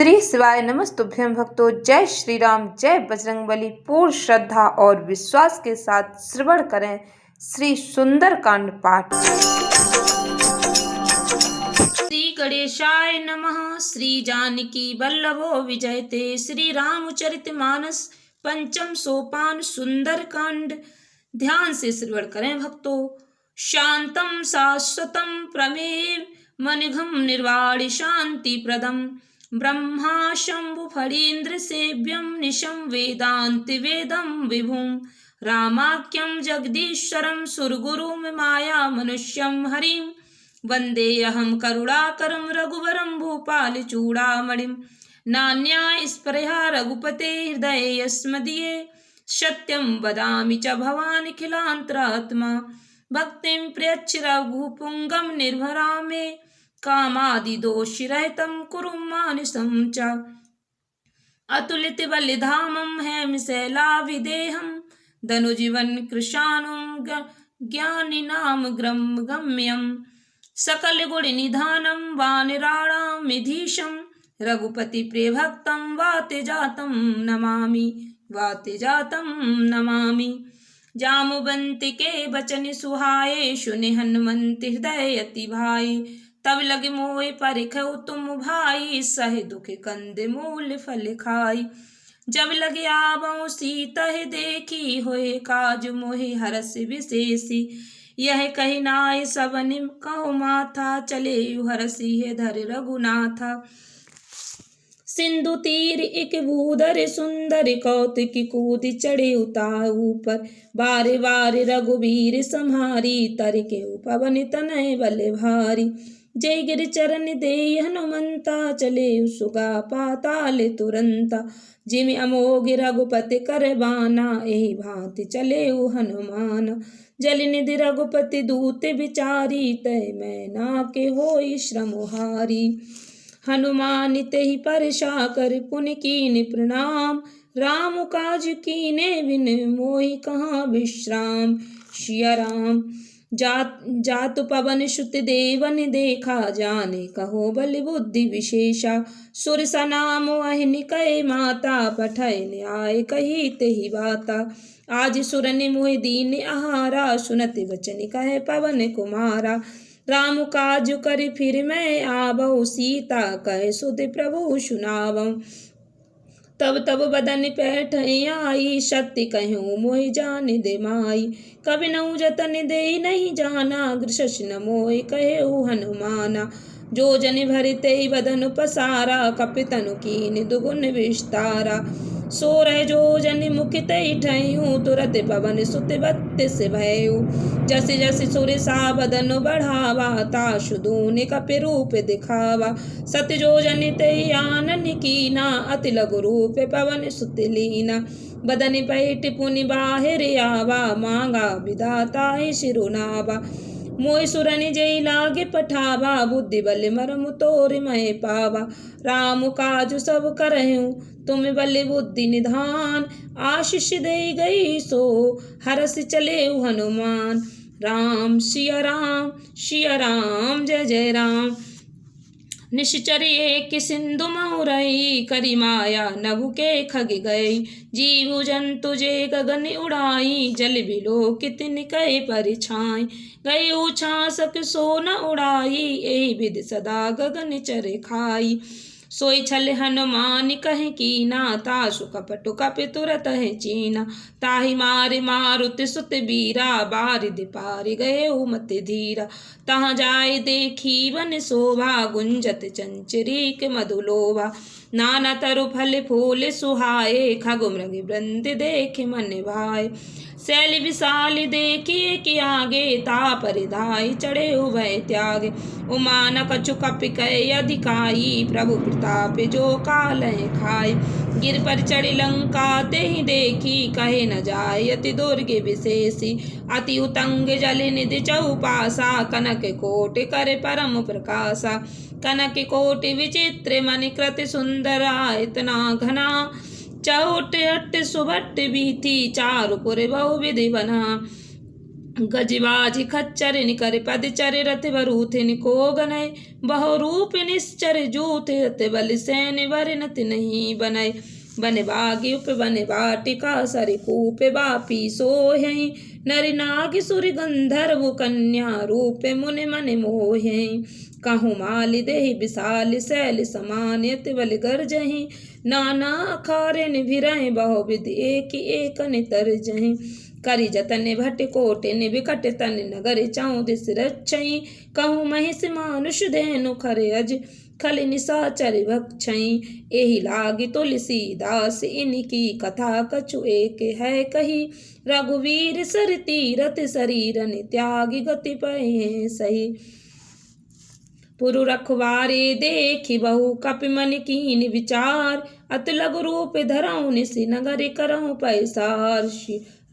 श्री शिवाय नमस्तुभ्यं भक्तों। जय श्री राम, जय बजरंगबली। पूर्ण श्रद्धा और विश्वास के साथ श्रवण करें श्री सुंदरकांड पाठ। श्री गणेशाय नमः। श्री जानकी वल्लभो विजयते। श्री रामचरितमानस पंचम सोपान सुंदरकांड। ध्यान से श्रवण करें भक्तों। शांतम शाश्वतम प्रमेय मनघम निर्वाण शांति प्रदम ब्रह्मा शंभु फणीन्द्र सेव्यम निशम वेदांति वेदम विभुम रामाख्यम जगदीश्वरम सुरगुरुम माया मनुष्यम हरिम वंदेऽहं करुणाकरं रघुवरं भूपाल चूड़ामणिं नान्या स्पृहा रघुपते हृदये यस्मदीये सत्यं वदामि च भवानिखिलान्तरात्मा भक्तिं प्रयच्छ रघुपुंगं निर्भरा मे कामादिदोषरहितं कुरु मानसं च अतुलितबलिधामं हेमशैलाभिदेहं धनुजीवन कृशानुं ज्ञानिनाम गम्यं सकल गुण निधानं वानराणामिधीशं रघुपति प्रियभक्तं वातेजातं नमामि जामुवंती के बचन सुहाए सुनि हनुमंत हृदय अति भाई तब लगे मोय परिखऊ तुम भाई सहे दुख कंद मूल फल खाई जब लगे आवो सीतह देखी होए काज मोहि हरस विशेषी यह कही नाय सबन कहो माथा चले हरसी है धर रघुनाथा सिंधु तीर एक भूधर सुंदर कौतिक कूद चढ़े उतार ऊपर बारे बारे रघुवीर संहारी तर के पवन तनय बल भारी जय गिर चरण दे हनुमंता चले सुगा पाताल तुरंता जिमि अमोघ रघुपति कर बाना एहि भांति चले हनुमान जल निधि रघुपति दूत विचारी तय मैं ना के होई श्रमहारी हनुमान तेहि परशा कर पुन कीन प्रणाम राम काज कीने बिन मोहि कहाँ विश्राम सिया राम जातु पवन सुत देवन देखा जाने कहो बल बुद्धि विशेषा सुर सनाम अहिन कहे माता पठय न्याय कही तेहि बाता आज सुरनि मोहि दीन आहारा सुनत वचन कहे पवन कुमारा राम काज कर फिर मैं आवौ सीता कह सुत प्रभु सुनावौ तब बदन पैठ आई शक्ति कहूँ मोहि जान दे माई कभी नऊ जतन दे नहीं जाना गृशस न मोहि कहे हनुमाना जो जन भरते बदन पसारा कपितनु कीन दुगुन विस्तारा सोरह जो जन मुख तई ठयूँ तुरत पवन सुत बत्तीस भयऊ जस जस सुर सा बदन बढ़ावा ताशु दून कपि रूप दिखावा सत जो जन तई आनन कीना अति लघु रूप पवन सुत लीना बदन पैठ पुनि बाहिर आवा मांगा विधाता शिरुनावा मोय सुरनि जय लागे पठावा बुद्धि बल मरम तोर मैं पावा राम काज सब करहूँ तुम बल बुद्धि निधान आशीष दे गई सो हरस चले हनुमान राम सिया राम जय जय राम निश्चर एक सिंधु महुरई करी माया नभु के खग गई जीव जंतु जे गगन उड़ाई जल बिलो कितन कई परिछाई गई उछासक सो न उड़ाई एहि विधि सदा गगन चर खाई सोई छल हनुमान कहे कीना तासु कपटु कपि तुरत है चीना ताहि मारे मारुति सुत बीरा बारिधि पारि गए मत धीरा तहाँ जाय देखी वन शोभा गुंजत चंचरीक मधुलोभा नाना तरु फल फूल सुहाए खगु मृग वृंद देख मन भाए शैल विशाल देखिए कि आगे ता परिधाई चढ़े भय त्यागे उमान कछु कपि कय अधिकाई प्रभु प्रताप जो काल खाए गिर पर चढ़ी लंका तेहि देखी कहे न जाय अति दुर्गे विशेषी अति उतंग जल निधि चौपासा कनक कोट करे परम प्रकाशा कनक कोट विचित्र मन कृत सुंदरा इतना घना चौट अट्ट सुभट बीथी चारु पुर बहु विधि बना गजबाज खच्चर निकर पदचर रथ बरूथ निको गनय बहु रूप निश्चर जूथ रथ बल सैन वरनत नहीं बनय बन बागी उप बन बाटिका सरिकूप बापी सोहै नर नाग सुर गंधर्व कन्या रूप मुनि मन मोहै कहूँ माल देहि विशाल शैल समान यत बल गर्जहि नाना अखारे भिरहि बहुविध एक एक नितर जहि करि जतन भट कोटि विकट तन नगर चाऊ दिस रक्षई कहूँ महिष मानुष धेनु खर अज खल निशाचर भक्षई एहि लागी तुलसीदास इनकी कथा कछु एक है कही रघुवीर सर तीरथ शरीरन त्यागी गति पै सही पुरु रखवारे देखि बहु कपि मन कीन विचार अत लघु रूप धरऊँ निसि नगर करऊँ पैसार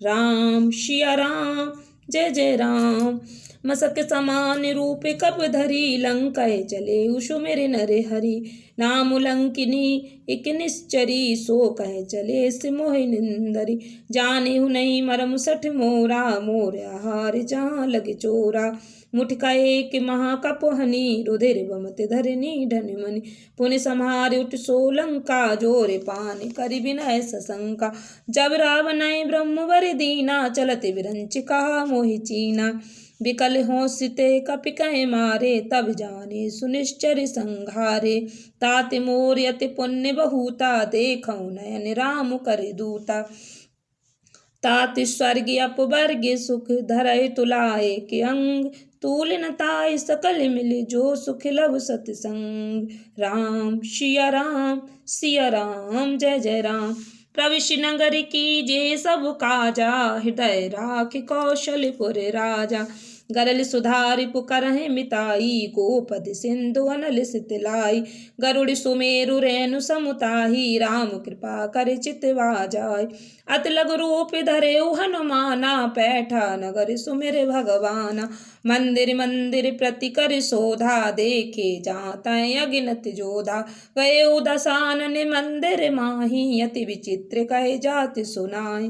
राम शिया राम जय जय राम मसक समान रूप कप धरी लंकाए चले उषु मेरे नरे हरि नाम लंकिनी एक निश्चरी सो कहे चले सिमोहि निंदरी जाने हु नहीं मरम सठ मोरा मोर आहार जहाँ लगे चोरा मुठका एक महाकपोहनी रुधिर बमत धरनी ढन मनि पुनि संहार उठ सोलंका जोरे पान करि विनय सशंका जब रावण ब्रह्मवर दीना चलत विरंचिका मोहि चीना विकल होसिते कपि कहे मारे तब जाने सुनिश्चर संघारे ताति मोर यति पुण्य बहुता देखऊँ नयन राम कर दूता ताति स्वर्ग अपवर्ग सुख धरय तुलाए के अंग तूल न ताय सकल मिले जो सुख लव सतसंग राम सिया राम जय जय राम प्रविश नगर की जे सब काजा हृदय राख कौशलपुर राजा गरल सुधारि पुकरहि मिताई गोपद सिंधु अनल सितलाई गरुड़ सुमेरु रेणु समुताही राम कृपा कर चितवा जाय अत लघु रूप धरे हनुमाना पैठा नगर सुमिर भगवाना मंदिर मंदिर प्रति कर शोधा देखे जाता अगिनत जोधा गए उदसानन मंदिर माही अति विचित्र कहे जाति सुनाई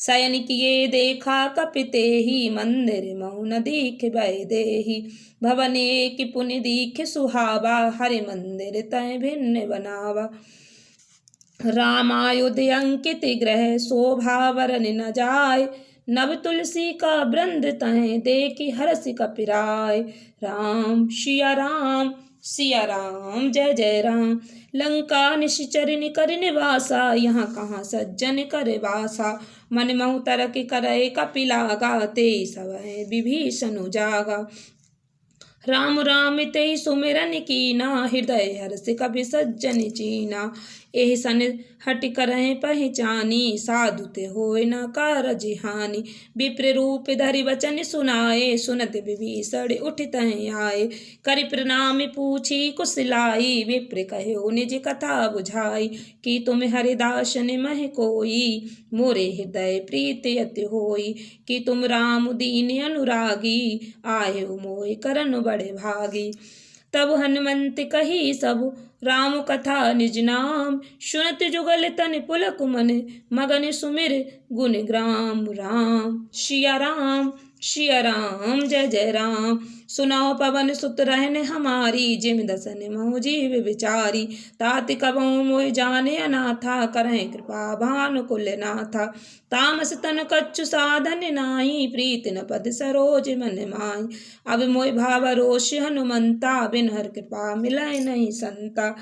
शयन किए देखा कपिते ही मंदिर मौन दीख भय देही भवन एक पुनि दीख सुहावा हरि मंदिर तय भिन्न बनावा रामायुध अंकित ग्रह शोभा वरन न जाय नव तुलसी का वृंद तय देखी हरस कपिराय राम सिया राम जय जय राम लंका निश्चर कर निवासा यहाँ कहाँ सज्जन कर वासा मन महु तरक करे कपिलागा ते सब विभीषण जागा राम राम ते सुमिरन कीना हृदय हर्ष कभी सज्जन चीना एहि सन हट करहि पहचानी साधु ते होय न कारज हानि विप्र रूप धरि वचन सुनाए सुनत विभीषण उठ तहि आए करि प्रणाम पूछी कुशलाई विप्र कहो निज कथा बुझाई कि तुम हरिदास ने मह कोई मोरे हृदय प्रीत अति होई कि तुम राम दीन अनुरागी आए मोय करन बड़े भागी तब हनुमंत कही सब राम कथा निज नाम सुनत जुगल तन पुलक मन मगन सुमिर गुण ग्राम सिया राम जय जय राम सुनाओ पवन सुत रहन हमारी जिम दसन मोह जीव विचारी तात कबहु मोह जाने अनाथा करें कृपा भानु कुल नाथा तामस तन कच्छु साधन नाही प्रीत न पद सरोज मन माई अब मोह भाव रोष हनुमंता बिन हर कृपा मिलय नहीं संता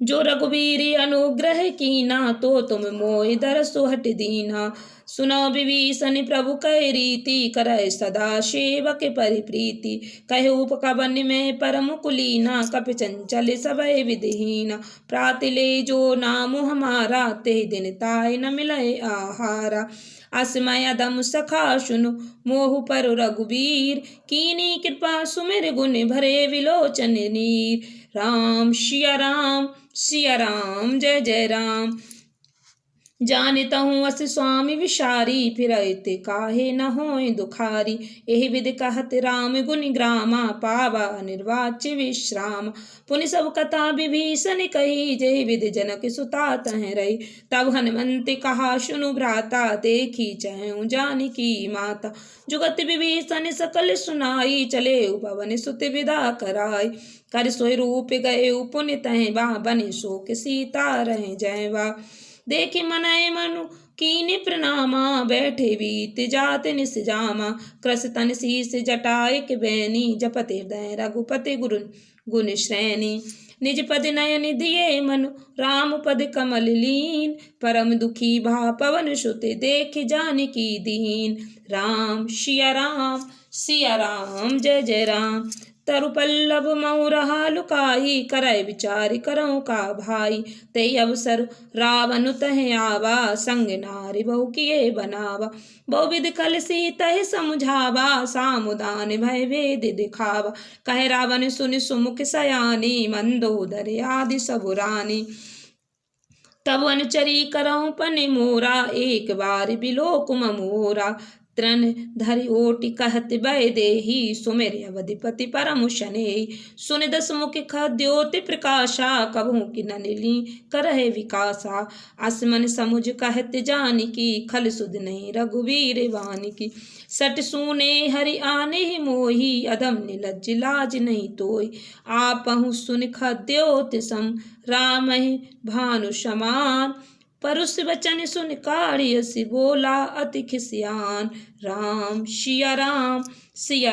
जो रघुवीर अनुग्रह कीना तो तुम मोहि दरसु हट दीना सुनो विभीषण प्रभु कह रीति करय सदा सेवक परिप्रीति कहे उपकवन में परम कुलीना कपि चंचल सबय विधिहीना प्रातिले जो नाम हमारा ते दिन ताय न मिलय आहारा असमय अदम सखा सुनु मोह पर रघुवीर कीनी कृपा सुमिर गुण भरे विलोचन नीर राम सिया राम जय जय राम जानता हूँ अस स्वामी विशारी, फिरते काहे न होए दुखारी। एहि विधि कहत राम गुनि ग्रामा, पावा निर्वाच्य विश्राम। पुनि सब कथा विभीषण कही, जेहि विधि जनक सुता तह रही। तब हनुमंत कहा सुनु भ्राता, देखी चहु जानकी माता। जुगत विभीषण सकल सुनाई, चले पवन सुत विदा कराई। कर सोई रूप गए पुनि तह बा, बनि शोक सीता रहे जयवा। देखि मनय मनु कीनि प्रणामा, बैठे बीत जात निस जामा। कृस तन शीस जटायक बैनी, जपत हृदय रघुपति गुरु गुण श्रेणी। निज पद नयन दिए मनु, राम पद कमल लीन। परम दुखी भा पवन सुत, देख जानकी दीन। राम सिया राम जय जय राम। तरु पल्लव मऊ रहा लुकाई, करय विचार करऊँ का भाई। ते अवसर रावण तह आवा, संग नारी बहु किए बनावा। बहु विधि कल सीतहि समझावा, सामुदान भय भेद दिखावा। कहे रावण सुनि सुमुख सयानी, मंदोदर आदि सब रानी। तब अनुचरी करऊँ पन मोरा, एक बार बिलोक मोरा। तृण धरि ओटि कहत भय देहि, सुमिर अवधिपति परम शनेहि। सुनि दस मुख खद्योति प्रकाशा, कबहु कि नलिनी करहि विकासा। असमन समुझ कहत जानकी, खल सुध नहीं रघुवीर वानिकी। सट सूने हरि आने मोहि, अधम निलज्ज लाज नहीं तोई। आपहु सुन खद्योति सम, रामहि भानु समान। परुष वचन सुन काढ़ियसि, बोला अति खिसियान। सिया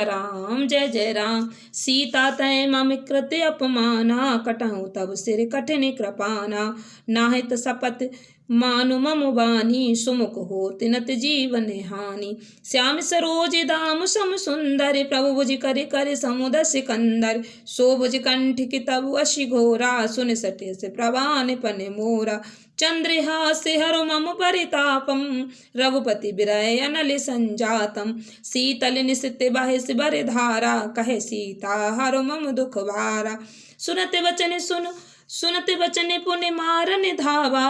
राम जय जय राम। सीता तय मम कृत अपमाना, कटहु तब सिर कठिन कृपाना। नाहित शपथ मानु मम बानी, सुमुख होत नत जीवन हानि। श्याम सरोज दाम सम सुंदर, प्रभु भुज कर कर समुद सिकंदर। सो भुज कंठ की तब अशि घोरा, सुन सटे से प्रवान पन मोरा। चंद्रहास्य हरु मम परितापम, रघुपति विरय अनल संजातम। शीतल निशित बहिस बर धारा, कहे सीता हरु मम दुख भारा। सुनत वचन पुनि मारन धावा,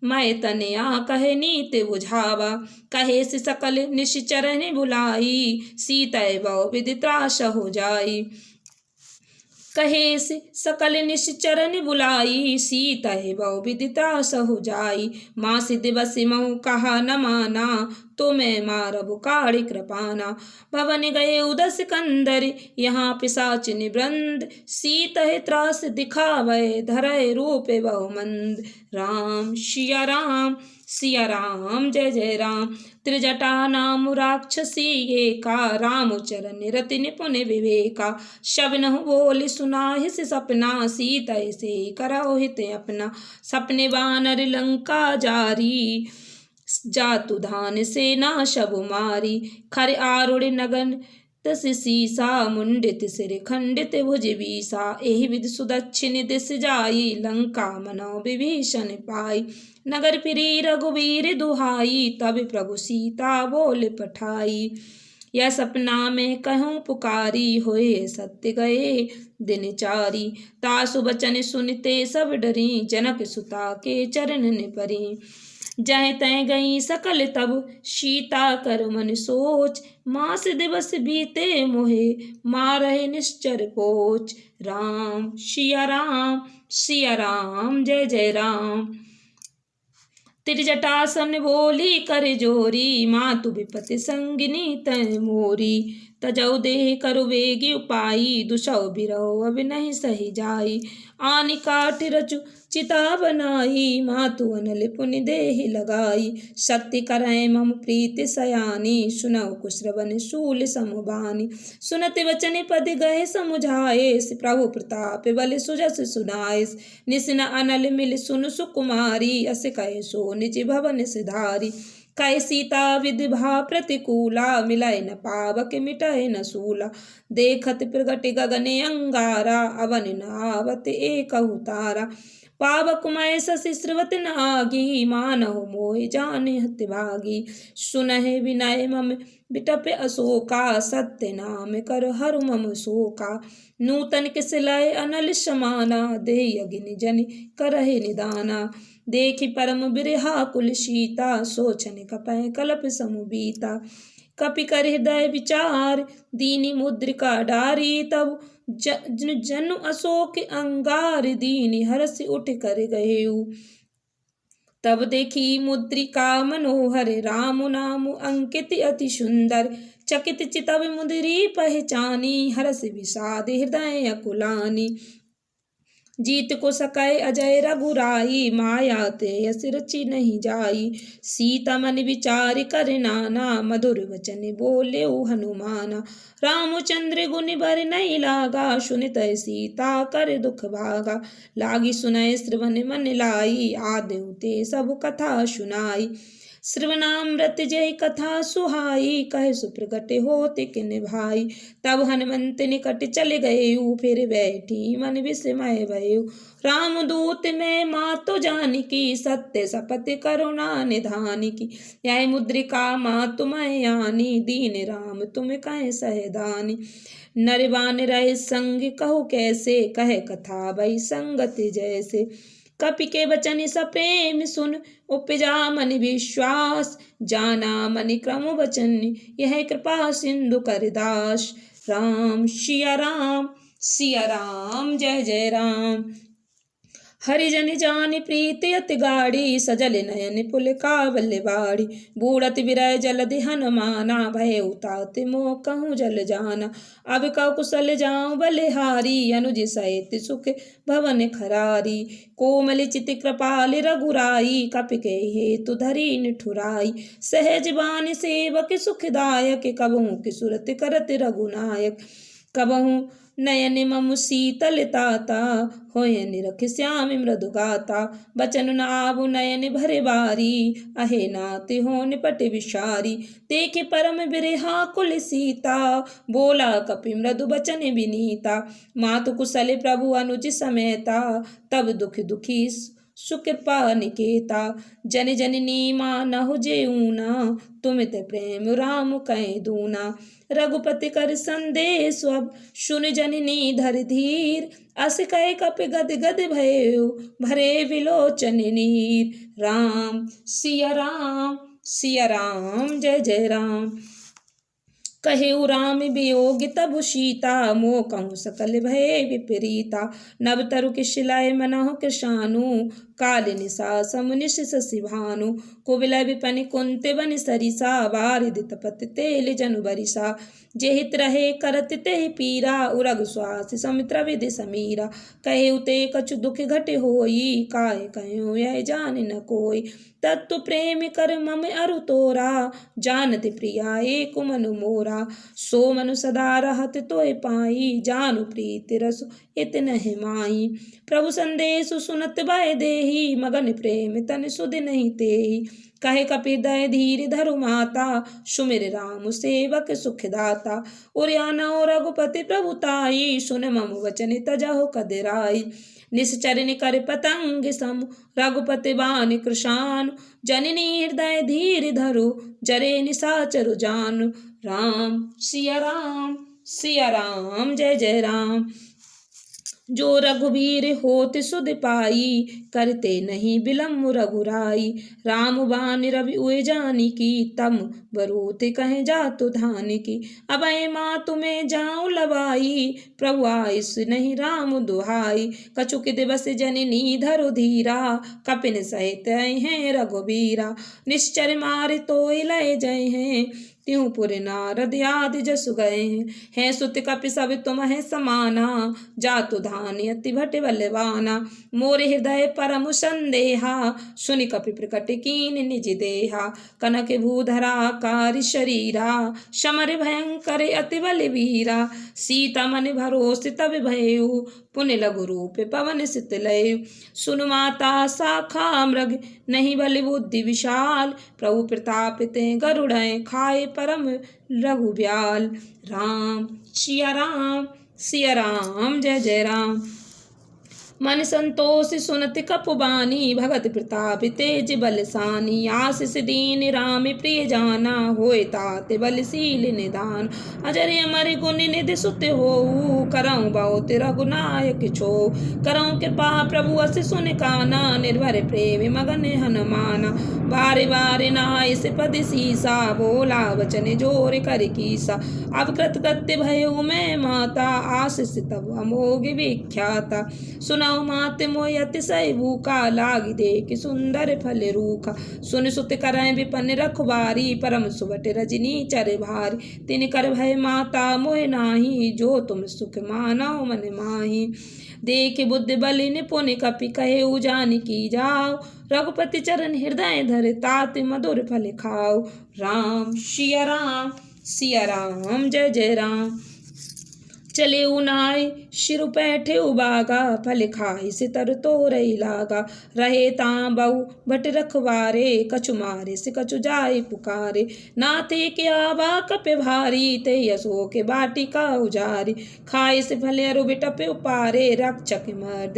मैं तनया कहे नीत बुझावा। कहे से सकल निश्चरन बुलाई, सीतय बहु विधि त्रास हो जाई। कहे से सकल निश्चरन बुलाई, सीतहि बहु विधि त्रास हो जाई। मासी दिवस महु कहा न माना, तो मैं मारबु काढ़ि कृपाना। भवन गए उदस कंदर, यहाँ पिशाच निवृंद। सीतहि त्रास दिखावै, धरय रूप बहु मंद। सिया राम जय जय राम। त्रिजटा नाम राक्षसी एका, राम चरण रति निपुण विवेका। शबनहु बोल सुनाहि सपना, सीतय से करौ हित अपना। सपने वानर लंका जारी, जातु धान सेना शबु मारी। खर आरुढ़ नगन तस सीसा, मुंडित सिर खंडित भुज बीसा। एहि विधि सुदक्षिण दिस जाई, लंका मनौ विभीषण पाई। नगर फिरी रघुवीर दुहाई, तब प्रभु सीता बोल पठाई। यह सपना में कहूँ पुकारी, होए सत्य गए दिन चारी। तासु बचन सुनते सब डरी, जनक सुता के चरण ने परी। जह तह गई सकल तब, सीता कर मन सोच। मास दिवस बीते मोहे, मारहे निश्चर पोच। सिया राम जय जय राम। त्रिजटासन बोली कर जोरी, मातु विपति संगिनी तय मोरी। तजौ देह करु वेगी उपाई, दुसौ बिरहो अब नहीं सही जाई। आनि काठ रचु चिता बनाई, मातु अनल पुनि देहि लगाई। सत्य करय मम प्रीति सयानी, सुनौ कुश्रवण शूल समुबानी। सुनत वचन पद गए समुझाए, प्रभु प्रताप बल सुजस सुनाए। निसिन अनल मिल सुन सुकुमारी, अस कहे सो निज भवन सिधारी। कहे सीता विधि भा प्रतिकूला, मिलय न पावक मिटय न सूला। देखत प्रगट गगन अंगारा, अवन न आवत एकहु तारा। पावक मैं शशि श्रवत नागी, मानहु मोहि जाने हत भागी। सुनहि विनय मम बिटप अशोका, सत्य नाम कर हरु मम शोका। नूतन किस लय अनल समाना, देहि अग्नि जनि करहि निदाना। देखि परम बिरहा कुल सीता, सोचन कपै कलप समुबीता। कपि कर हृदय विचार, दीनि मुद्रिका डारी। तब जनु अशोक अंगार, दीनि हरषि उठ कर गएऊ। तब देखी मुद्रिका मनोहर, राम नाम अंकित अति सुंदर। चकित चितव मुद्री पहचानी, हरषि विषाद हृदय अकुलानी। जीत को सकै अजय रघुराई, माया ते यस रचि नहीं जाई। सीता मन विचार कर नाना, मधुर वचन बोले हनुमाना। रामचंद्र गुण बर नहीं लागा, सुनित सीता कर दुख भागा। लागी सुनय श्रवण मन लाई, आदेउ ते सब कथा सुनाई। श्रवणामृत जय कथा सुहाई, कहे सुप्रगट होते किन भाई। तब हनुमंत निकट चले गएऊ, फिर बैठी मन विस्मय भयऊ। रामदूत में मातु जानकी, सत्य शपथ करुणा निधान की। यह मुद्रिका मातु मैं आनी, दीन राम तुम कहे सहदानी। नरवान रहे संग कहु कैसे, कहे कथा भई संगति जैसे। कपि के बचन सप्रेम सुन, उपजा मन विश्वास। जाना मन क्रम वचन, यह कृपा सिंधु कर दास। राम सिया राम जय जय राम। हरिजन जान प्रीति अति गाढ़ी, सजल नयन पुलकावल्य बाड़ी। बूढ़त विरह जलधि हनुमाना, भय उतात मोह कहूँ जल जाना। अब कौ कुशल जाऊँ बलिहारी, अनुज सहित सुख भवन खरारी। कोमल चित कृपाल रघुराई, कपि के हेतु धरी निठुराई। सहज बान सेवक सुखदायक, कबहू की सुरत करत रघुनायक। कबहू नयन मम शीतल ताता, होय निरख श्याम मृदु गाता। बचन नाभु नयन भरे बारी, अहे नाते हो निपट विषारी। देखे परम बिरहा कुल सीता, बोला कपि मृदु बचन विनीता। मातु कुशल प्रभु अनुज समेता, तब दुख दुखी सुकृपा निकेता। जन जननी मानहु जेऊना, तुमित प्रेम राम कै दूना। रघुपति कर संदेश अब, सुन जननी धर धीर। अस कह कपि गद गद भयउ, भरे विलोचन नीर। राम सिया राम जय जय राम। कहेउ राम वियोग तबु सीता, मोह कहूँ सकल भय विपरीता। नव तरु किशिलाय मनहु कृशानु, काल निशा समुनिश शशि भानु। कुबिल विपनि कुंते बन सरिसा, बारिद तपत तेल जनु बरिसा। जेहित रहे करत तेहि पीरा, उरग श्वास समित्र विधि समीरा। कहेउ ते कछु दुख घट होई, काहे कहेउ यह जान न कोई। तत्तु प्रेम कर मम अरु तोरा, जानत प्रिया एक मनु मोरा। सो मनु सदा रहत तोय पाई, जानु प्रीति रसु इतनहि माई। प्रभु संदेशु सुनत भय देहि, मगन प्रेम तन सुध नहीं तेहि। कहे कपि दय धीर धरु माता, सुमिर राम सेवक सुखदाता। उरियाना रघुपति प्रभुताई, सुन मम वचन तजहु कदराई। निश्चर कर पतंग सम, रघुपति बान कृशानु। जननी हृदय धीर धरु, जरे निशाचरु जानु। राम सिया राम जय जय राम। जो रघुबीर होत सुध पाई, करते नहीं बिलम रघुराई। राम बान रवि उय जानिकी, तम बरूत कहे जातु धानिकी। अभय माँ तुम्हें जाऊँ लबाई, प्रभु आयुष नहीं राम दुहाई। कछुक दिवस जननी धरु धीरा, कपिन सहित हैं रघुबीरा। निश्चर मार तोय लय जय हैं, त्यों पुर नारद आदि जसु गए हैं। सुत कपि सब तुम है समाना, जातु धानि अति भट बलवाना। मोर हृदय परम संदेहा, सुनि कपि प्रकट कीन निज देहा। कनक भूधरा कारी शरीरा, समर भयंकर अति बलवीरा। सीता मन भरोस तब भयउ, पुण्य लघु रूप पवन सित लय। सुनु माता शाखा मृग, नहीं बल बुद्धि विशाल। प्रभु प्रताप ते गरुड़ खाए परम रघुब्याल। राम सिया राम जय जय राम। मन संतोष सुनत कपबानी भगत प्रताप तेज बलसानी आशीष दीन राम प्रिय जाना होए तात बलशील निदान अजर अमर गुण निधि सुत हो करऊँ बहुत रघुनायक छो करऊँ कृपा प्रभु अस सुन काना निर्भर प्रेम मगन हनुमाना बारे बारे नाय से पद सीसा बोला वचन जोर कर कीसा अब कृतकृत्य भयो मैं माता आशीष तब अमोघ विख्याता सुनाओ मात मोय अतिशय भूखा लागी देख सुंदर फल रूखा सुन सुत करय विपन रखवारी परम सुबट रजनी चर भारी तिन कर भय माता मोह नाही जो तुम सुख मानव मन माही देख बुद्धि बलि निपुण कपि कहे उजान की जाओ रघुपति चरण हृदय धर तात मधुर फल खाओ राम सिया राम जय जय राम चले उनाय शिरु पैठे उबागा फल खाई से तर तो रही लागा रहे तां बहु भट रखवारे कछु मारे से कछु जाय पुकारे नाथे के आवा कपे भारी ते यसो के बाटी का उजारी खाए से फले अरु बिटपे उपारे रक्षक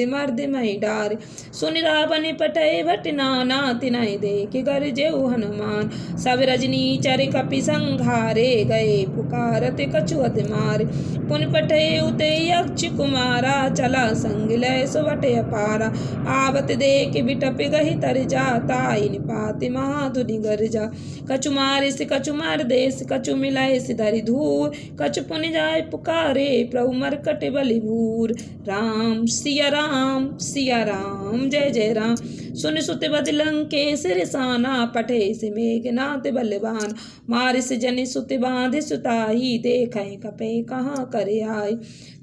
मर्द मही डारे सुन रावण पटय भट नाना तिनहि देख गर जेऊ हनुमान सब रजनी चर कपि संघारे गए पुकारत कछु अध मारे पुन पठे उते यक्ष कुमारा चला संग लय सुवट अपारा आवत देख बिटप गहि तर जा ताई निपाति महाधुनि गर्जा कछु मारे से कछु मार देश कछु मिलाए से धरि धूर कछु पुनि जाय पुकारे प्रभु मरकट बलि भूर राम सिया राम जय जय राम सुन सुत बज लंकेश रिसाना पठे से मेघनाथ बलवान मार से जनि सुत बांध सुताई देखे कपे कहाँ करे आई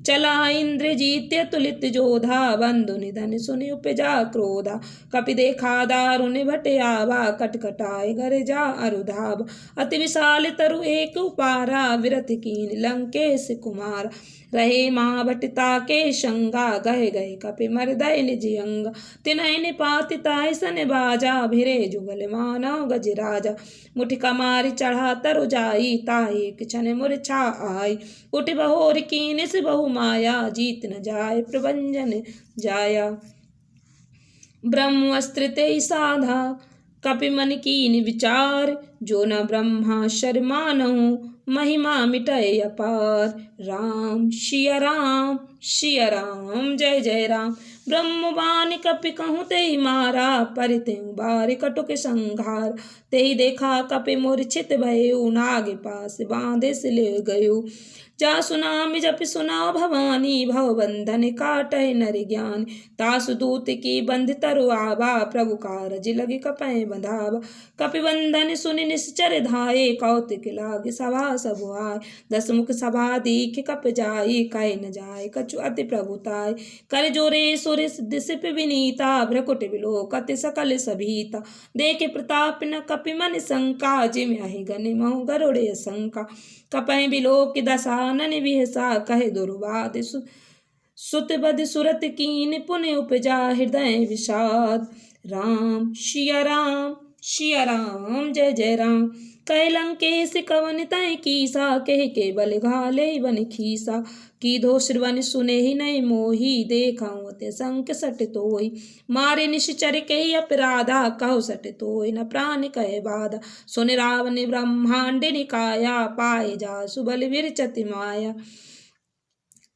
चला इंद्रजीत तुलित जोधा बंधु निधन सुनि उपजा क्रोधा कपि देखा दारुनि भटे आवा कटकटाए घर जा अरुधाव अति विशाल तरु एक उपारा विरत कीन लंकेश कुमार रहे महाभटता के शंगा गहे गए कपि मरदय निज अंग तिनहि निपाति ताहि सन बाजा भिरे जुगल मानव गजराजा मुठिका मारी चढ़ा तरु जाई ताहि एक क्षण मूर्छा आई उठ बहोर कीन से बहु माया जीत न जाय प्रभंजन जाया ब्रह्मास्त्र ते साधा कपि मन कीन विचार जो न ब्रह्मा शर्मानहु महिमा मिटय अपार राम सिया राम जय जय राम ब्रह्मवान कपि कहूँ ते मारा पर तेऊ बार कटुक संघार ते देखा कपि मूर्छित भयउ नाग पास बांधे से ले गयु जा सुनाम जप सुनाओ भवानी भव बंधन काटय नर ज्ञान तासु दूत की बंध तरु आवा प्रभु कारज लगे कपय बंधावा कपि बंधन सुनि निश्चर धाये कौतिक लाग सभा सब आय दस मुख सभा दीख कप जाई कह न जाय कछु अति प्रभुताय कर जोरे सुर सिप विनीता भ्रकुट विलोकत सकल सभीता देखे प्रताप न कपि मन शंका जिम अहि गनि महु गरुड़े शंका कपय बिलोक दशानन विहसा कहे दुर्वाद सुत बद सुरत कीन पुण्य उपजा हृदय विषाद राम सिया राम जय जय राम कह लंकेश कवन तय कीसा कह के बल घाले बन खीसा की धो श्रवण सुने ही नहीं मोही देखाऊं ते संक सट तोई मारे निश्चर के अपराधा कहो सट तोई न प्राण कहे बाधा सुन रावण ब्रह्मांड निकाया पाए जा सुबल विरचति माया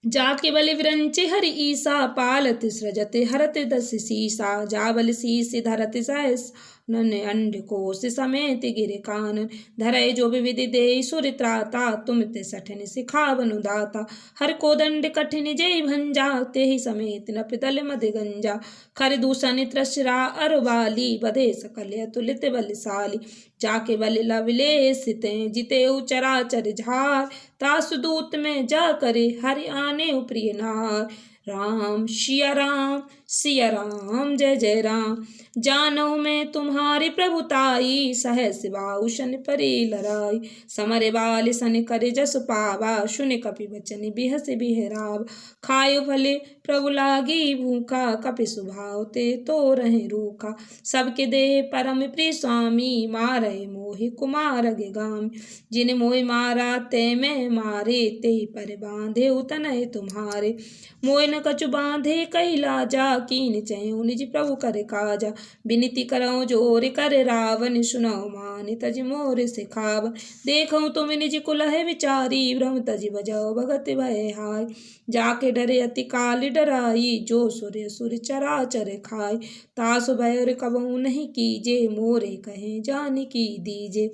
जाके बल विरंचि हरि ईसा पालत सृजति हरत दस सीसा जाबल शीस धरत सहस नन्हे अंड कोश समेत गिरे कानन धरय जो विधि दे सुर त्राता तुम ते सठन सिखावनु दाता हर को दंड कठिन जय भंजा ते ही समेत नप दल मद गंजा खर दूषण त्रसरा अरबाली बधे सकल अतुलित बलशाली जाके बल लवले सिते जिते चराचर झार तासु दूत में जा करे हरि आने प्रिय नार राम सिया राम जय जय राम जानो मैं तुम्हारी प्रभुताई सहस बाउशन परी लराई समर बाल सन कर जस पावा सुन कपि बचन बिहस बिहराव खायो फले प्रभु लागी भूखा, कपि स्वभाव ते तो रहे रूखा। सबके देह परम प्रिय स्वामी, मारे मोहि कुमार गे गामी। जिन मोहि मारा ते मैं मारे, ते पर बांधे उतनय तुम्हारे। मोहि न कछु बांधे कही लाजा, कीन चहु निज प्रभु कर काजा। विनती करऊँ जोर कर रावण, सुनऊ मान तज मोर सिखावन। देखऊँ तुम निज कुलह विचारी, ब्रह्म तज बजाओ भगत भय हाय। जाके डरे अति काल डराई, जो सुर असुर चराचर खाय। तासु भय कबहु नहीं कीजे, मोरे कहे जानकी दीजे।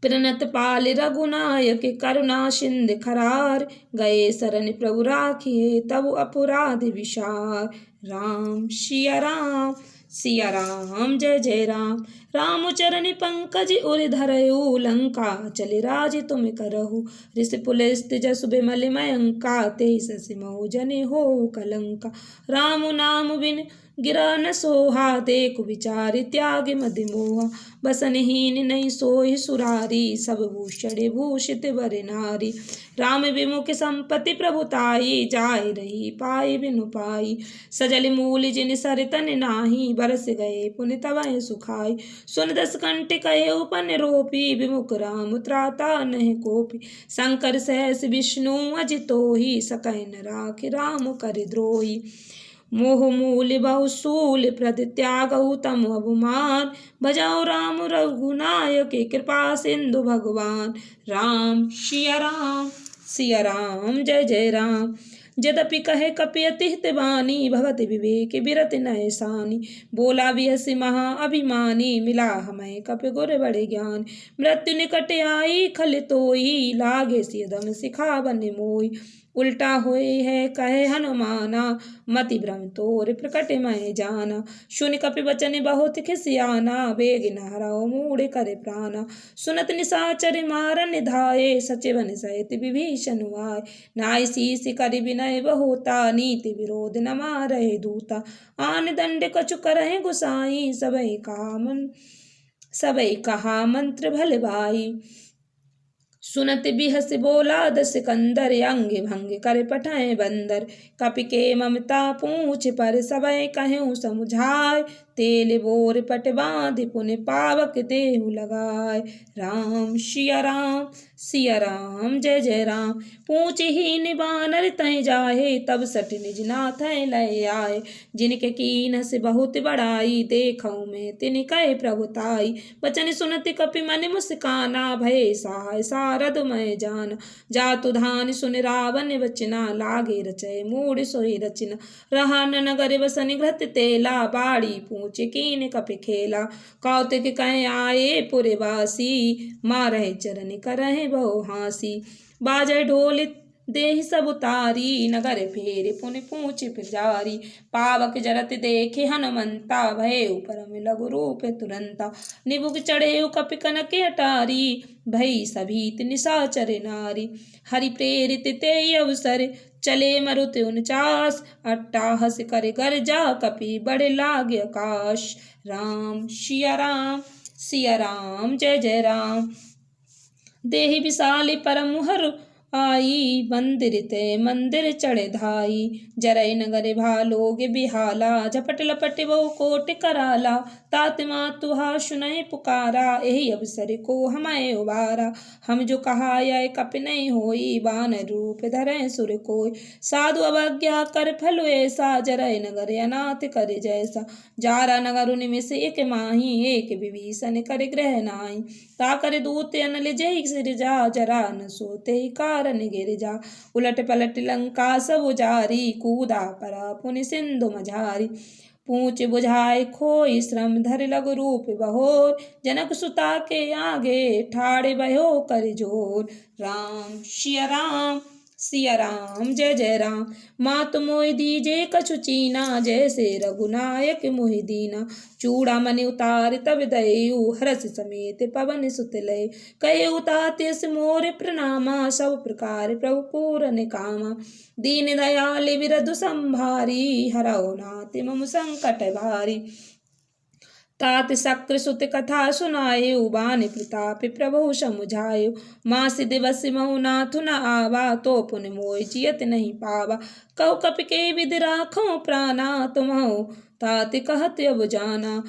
प्रणत पाल रघुनायक, करुणा सिंध खरार। गए शरण प्रभु राखिए, तब अपराध विसार। राम सिया राम, सिया राम जय जय राम। राम चरण पंकज उर धरऊ, लंका चले राज तुम करहु। ऋषि पुलस्त जसु बिमल मयंका, तेहि ससि महु जने हो कलंका। राम नाम बिन गिरा न सोहा, देखु विचार त्याग मद मोहा। बसनहीन नहीं सोहि सुरारी, सब भूषण भूषित बर नारी। राम विमुख संपत्ति प्रभुताई, जाय रही पाए बिनु पाई। सजल मूल जिन सर तन नाही, बरस गए पुनि तवै सुखाई। सुन दस कंठ कहे उपन रोपी, विमुख राम त्राता नह कोपी। शंकर सहस विष्णु अजितोहि, सकय न राखि राम कर द्रोही। मोह मूल बहुसूल प्रद त्यागऊ तम अभिमान, भजाओ राम रघुनायक, कृपा सिंधु भगवान। राम सिया राम, सिया राम जय जय राम। यद्यपि कहे कपि अति हित बानी, भगत विवेक बिरत नय सानी। बोला बिहसि महा अभिमानी, मिला हमें कपि गुर बड़े ज्ञान। मृत्यु निकट आई खल तोई, लागे सियदम सिखावन मोई। उल्टा होए है कहे हनुमाना, मति भ्रम तोर प्रकट मैं जाना। सुनि कपि वचन बहुत खिसियाना, बेग न हरऊ मूढ़ कर प्राणा। सुनत निशाचर मारन धाये, सचिवन सहित विभीषण आए। नाई शीस करि विनय बहुता, नीति विरोध न मारहि दूता। आन दंड कछु करहि गुसाई, सबई कहा मंत्र भल भाई। सुनत बिहस बोला दस कंदर, अंग भंग कर पठाए बंदर। कपि के ममता पूछ पर, सबय कहूँ समुझाय। तेल बोर पट बांध पुनि पावक देहु लगाय। राम सिया राम, सिया राम जय जय राम। पूछ हीन बानर तय जाहे, तब सट निज नाथ लय आए। जिनके कीन से बहुत बड़ाई, देखऊँ मैं तिन कहे प्रभुताई। बचन सुनत कपि मन मुस्काना, भय सहाय सारद मैं जान। जातु धान सुन रावण वचना, लागे रचय मूढ़ सोई रचना। रहा न नगर बसन घृत तेला, बाड़ी पूछ कीन कपि खेला। कौतिक कहे आए पुरवासी, मारहि चरण करहि बहु हासी। बाजै ढोल देहि सब उतारी, नगर फेर पुनि पूछ पुजारी। पावक जरत देखे हनुमंता, भयउ परम लघु रूप तुरंता। निबुक चढ़ेउ कपि कनक अटारी, भई सभीत निशाचर नारी। हरि प्रेरित तेहि अवसर, चले मरुत 49। अट्टाहस कर गर्जा, कपि बढ़ लागे आकाश। राम सिया राम, सिया राम जय जय राम। देहि विशाल परम हर आई, मंदिर ते मंदिर चढ़े धाई। जरय नगर भालोग बिहाला, झपट लपट बहु कोट कराला। तात मातु हा सुनहि पुकारा, एहि अवसर को हमै उबारा। हम जो कहा यह कपि नहीं होई, बानर रूप धरय सुर कोय। साधु अवज्ञा कर फल ऐसा, जरय नगर अनाथ कर जैसा। जारा नगर निमिष एक माही, एक विभीषण कर ग्रह नाई। ताकर दूत अनल जेहि सिरजा, जरा न सोते कारण गिर जा। उलट पलट लंका सब उजारी, कूदा परा पुनि सिंधु मझारी। पूछ बुझाए खोई श्रम, धर लघु रूप बहोर। जनक सुता के आगे, ठाड़े भयो कर जोर। राम सिया राम, सिया राम जय जय राम। मातु मोहि दीजे कछु चीना, जैसे रघुनायक मोहि दीना। चूड़ामणि उतार तब दयऊ, हरष समेत पवन सुत लय। कहे उताते से मोर प्रणामा, सब प्रकार प्रभु पूरन कामा। दीन दयाल बिरधु संभारी, हरऊ नाथ मम संकट भारी। तात शक्र सुत कथा सुनाए उबान प्रताप प्रभु समुझायो। मास दिवस महु नाथु न आवा तो पुन मोय जियत नहीं पावा। कहो कपि के विधि राखो प्राणा तुम्हु तात कहत अब जाना।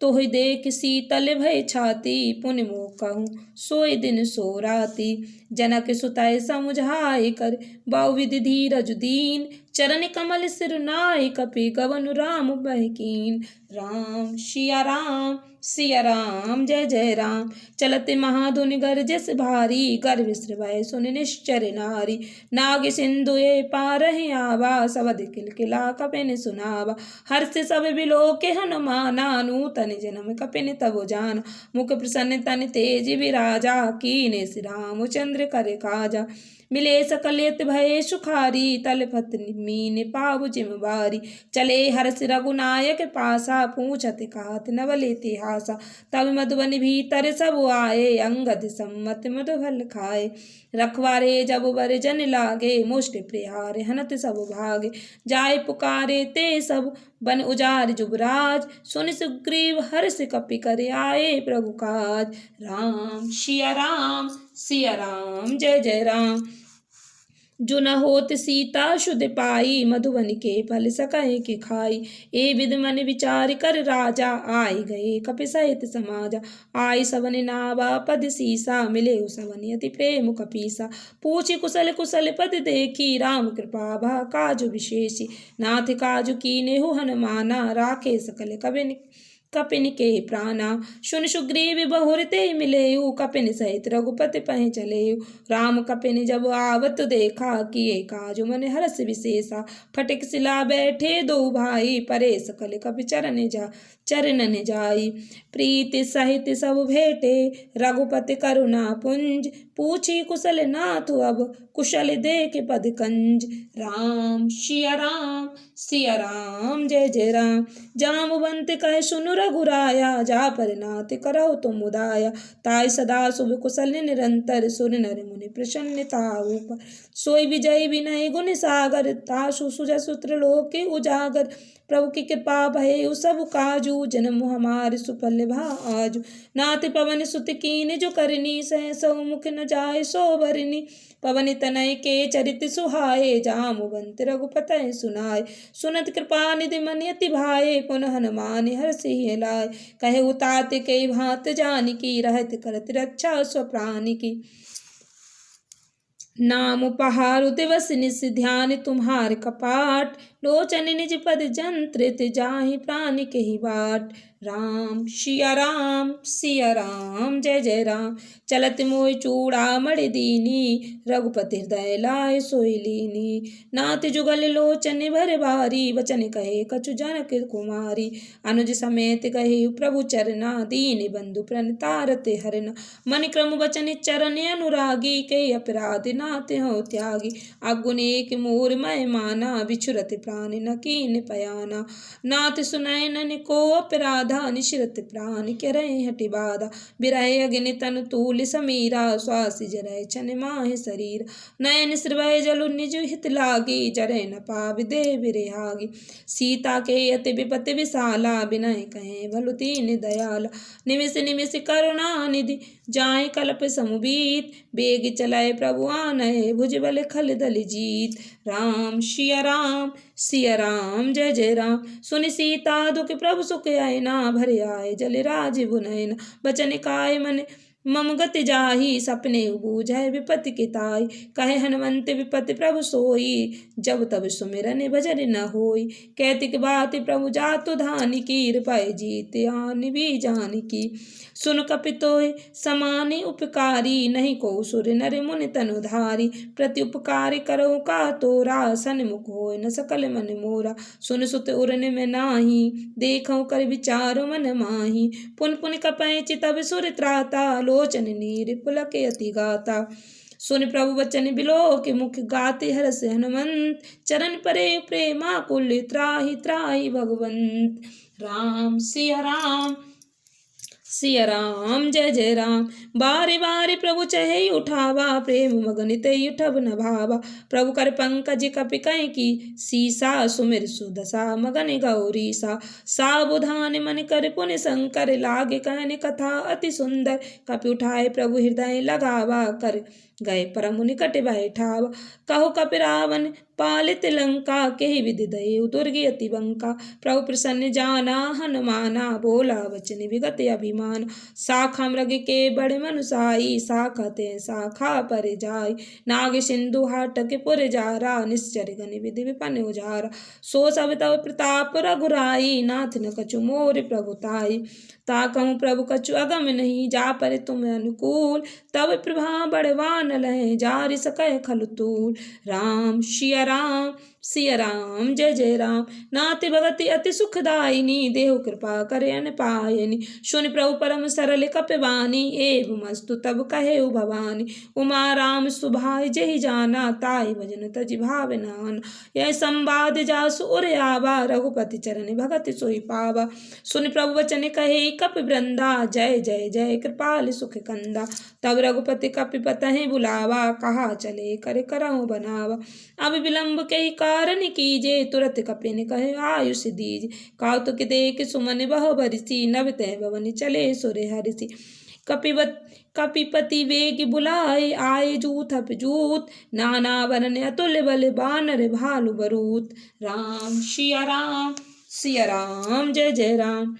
तोहि देख शीतल भय छाती पुन मोह कहूँ सोई दिन सो राती। जनक सुतय समुझाए कर बहु विधि धीरज दीन। चरण कमल सिर नाय कपि गवन राम बहकीन। राम सिया राम जय जय राम। चलते महाधुनि गरजस भारी गर्भ श्रवै सुनि निश्चर नारी। नाग सिंधु ये पारहि आवा सबद किलकिला कपिन सुनावा। हर्ष सब बिलो के हनुमाना नूतन जन्म कपिन तब जान। मुख प्रसन्न तन तेज विराजा कीने श्री रामचंद्र कर काजा। मिले सकलेत भय सुखारी तलपत मीन पाव जिमवारी। चले हर्ष रघुनायक पासा पूछत कहत नवल इतिहासा। तब मधुबन भीतर सब आए अंगद सम्मत मधुफल खाए। रखवारे जब बर जन लागे मुष्टि प्रहार हनत सब भागे। जाय पुकारे ते सब बन उजार जुबराज। सुन सुग्रीव हर्ष कपि कर आए प्रभु काज। राम सिया राम जय जय राम। जो न होत सीता शुद्ध पाई मधुबन के फल सकहि के खाई। ए विध मन विचार कर राजा आए गए कपि सहित समाजा। आई सवन नावा पद सीसा मिले सवन अति प्रेम कपीसा। पूछी कुशल कुशल पद देखी राम कृपा भा काजु विशेषी। नाथ काजु कीनेहु हनुमाना राखे सकल कपिन के प्राणा। सुन सुग्रीव बहुर ते मिलेयु कपिन सहित रघुपति पहि चलेयु। राम कपिन जब आवत देखा किए काजु मन हरस विशेषा। फटिक सिला बैठे दो भाई परे सकल कपि चरणन जाई। प्रीति सहित सब भेटे रघुपति करुणा पुंज। पूछी कुशल नाथ अब कुशल देख पद कंज। राम सिया राम जय जय राम। जामवंत कह सुनु रघुराया जा पर नाथ करहु तुम उदाया। ताय सदा शुभ कुशल निरंतर सुर नर मुनि प्रसन्नता ऊपर। सोई विजय विनय गुण सागर तासु सुजसु त्रिलोक उजागर। प्रभु की कृपा भय सब काजू जन्म हमार सुफल भा आजू। नाथ पवन सुत कीन जो करनी सहसौ मुख न जाय सो भरनी। पवन तनय के चरित सुहाए जामवंत रघुपतय सुनाय। सुनत कृपा निधि मन अति भाए पुन हनुमान हर्षि लाय। कहे उतात के भांत जानकी रहत करत रक्षा स्वप्राण की। नाम उपहारु दिवस निस ध्यान तुम्हार कपाट। लोचन निज पद जंत्रित जाहि प्राण के ही बाट। राम सिया राम जय जय राम। चलत मोय चूड़ा मणि दीनी रघुपति हृदय लाय सोई लीनी। नाथ जुगल लोचन भर बारी वचन कहे कछु जनक कुमारी। अनुज समेत कहे प्रभु चरना दीन बंधु प्रणतारत हरना। मन क्रम वचन चरण अनुरागी के अपराध नाथ हो त्यागी। अगुन एक मोर मय माना बिछुरत प्राण न कीन पयाना। नाथ सुनय नन को अपराधा निश्रत प्राण करय हटि बाधा। बिरह अग्नि तनु तूल समीरा श्वास जरय छन माहि शरीर। नयन श्रवय जलु निज हित लागी जरय न पावि देह बिरहागी। सीता के अति विपति विशाला बिनय कहे भलु दीन दयाला। निमिष निमिष करुणा निधि जाहि कल्प समुबीत। बेग चलय प्रभु आनय भुजबल खल दल जीत। राम सिया राम जय जय राम। सुनि सीता दुख प्रभु सुख आयना भरे आए जल राज बुनैना। बचन काय मन मम गति जाहि सपने बूझै विपति के ताई। कहे हनुमंत विपति प्रभु सोई जब तब सुमिरन भजन न होई। कैतिक बात प्रभु जातु धानि की कृपय जीत आन भी जानकी। सुन कपि तोहि समानि उपकारी नहीं को सुर नर मुनि तनुधारी। प्रति उपकार करो का तोरा सन्मुख होय न सकल मन मोरा। सुन सुत उरन में नाही देखौ कर विचार मन माही। पुन पुन कपै चितब सुर त्राता लोचन नीर पुलक अति गाता। सुन प्रभु वचन बिलो के मुख गाते हरस हनुमंत। चरण परे प्रेमा कुल त्राहि त्राहि भगवंत। राम सिया राम जय जय राम। बारे बारे प्रभु चहे उठावा, प्रेम मगन ते उठब न भावा। प्रभु कर पंकज कपि कहीं की सीसा, सुमिर सुदशा मगन गौरी सा। सावधान मन कर पुण्य शंकर, लागे कहने कथा अति सुंदर। कपि उठाए प्रभु हृदय लगावा, कर गए परम निकट बैठावा। कहो कपि रावण पालित लंका, के विधि दये दुर्गे अति बंका। प्रभु प्रसन्न जाना हनुमाना, बोला वचन विगत अभिमान। शाखा मृग के बड़े मनुसाई, शाखा ते शाखा पर जाय। नाग सिंधु हाटक पुर जारा, निश्चर गण विधि विपन उजारा। सो सब तव प्रताप रघुराई, नाथ न कछु मोर प्रभुताई। ता कहूँ प्रभु कछु अगम नहीं, जा पर तुम अनुकूल। तब प्रभा बड़वान लहे, जारि सकै खलु तूल। राम सिया राम जय जय राम। नाथ भगति अति सुखदायिनी, देहु कृपा करे अन पायनी। सुन प्रभु परम सरल कपिवानी, एवमस्तु तब कहे भवानी। उमा राम सुभाय जहि जाना, ताहि भजन तजि भावनान। यह संवाद जासु उर आवा, रघुपति चरण भगति सोई पावा। सुन प्रभु वचन कहे कपि वृंदा, जय जय जय कृपाल सुख कंदा। तब रघुपति कपि पतहि बुलावा, कहा चले कर करहु बनावा। अब विलंब के कारण कीजे, तुरत कपिन कहे आयुष दीज। कौतुक देख सुमन बहु बरसी, नभ तह भवन चले सुर हरिषि। कपिपति वेग बुलाए, आए जूथ अपजूत। नाना वरन अतुल्य बल, बानर भालु बरूत। राम सिया राम जय जय राम।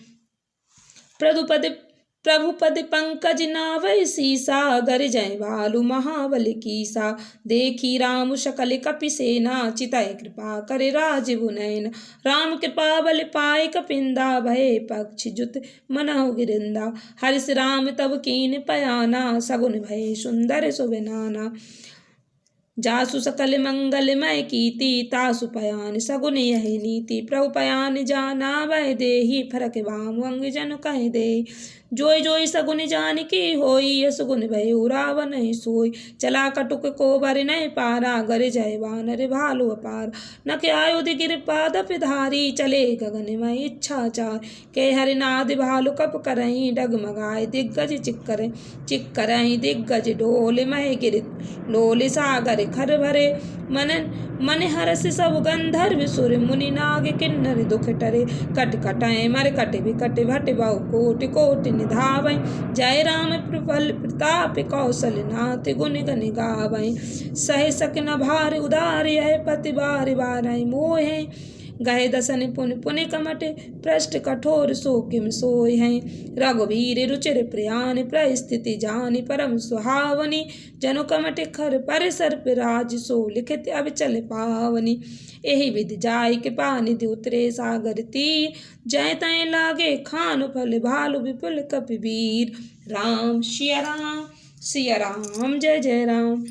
प्रभुपद पंकज नावै सीसा, गर जय भालु महाबल कीसा। देखी राम सकल कपि सेना, चितय कृपा करे राजीव नयन। राम कृपा बल पाए कपिंदा, भय पक्षि जुत मनहु गिरिंदा। हर्ष राम तब कीन पयाना, सगुन भय सुंदर सुबनाना। जासु सकल मंगलमय कीति, तासु पयान सगुन यही नीति। प्रभु पयान जाना वह देही, फरक भाम अंग जन कह दे। जोई जोई सगुन जान की होई, यस गुण भयो रावण ही सोई। चला कटुक को बर नहीं पारा, गर जय वानर भालु अपार। न के आयुध गिर पादप धारी, चले गगन में इच्छा चार। के हरिनाद भालु कप करही, डगमगाए दिग्गज चिक्करही। दिग्गज डोल मह गिर लोल, सागर खर भरे। मन हरस सब गंधर्व सुर, मुनि नाग किन्नर दुख टरे। कट कटाए मर कट विकट, भट बहु कोटि कोटि निधावै। जय राम प्रबल प्रताप, कौशल नाथ गुण गनि गावै। सह सक न भार उदार, यह पति बार बारहि मोहे। गहे दसन पुन पुन कमट, पृष्ठ कठोर सो किम सोय है। रघुवीर रुचिर प्रयान, परिस्थिति जानि परम सुहावनी। जनु कमट खर पर सर्प राज, सो लिखित अब चल पावनी। एहि विधि जाय कृपा निधि, उतरे सागर तीर। जय तय लागे खान फल, भालु विपुल कपिवीर। राम सिया राम जय जय राम।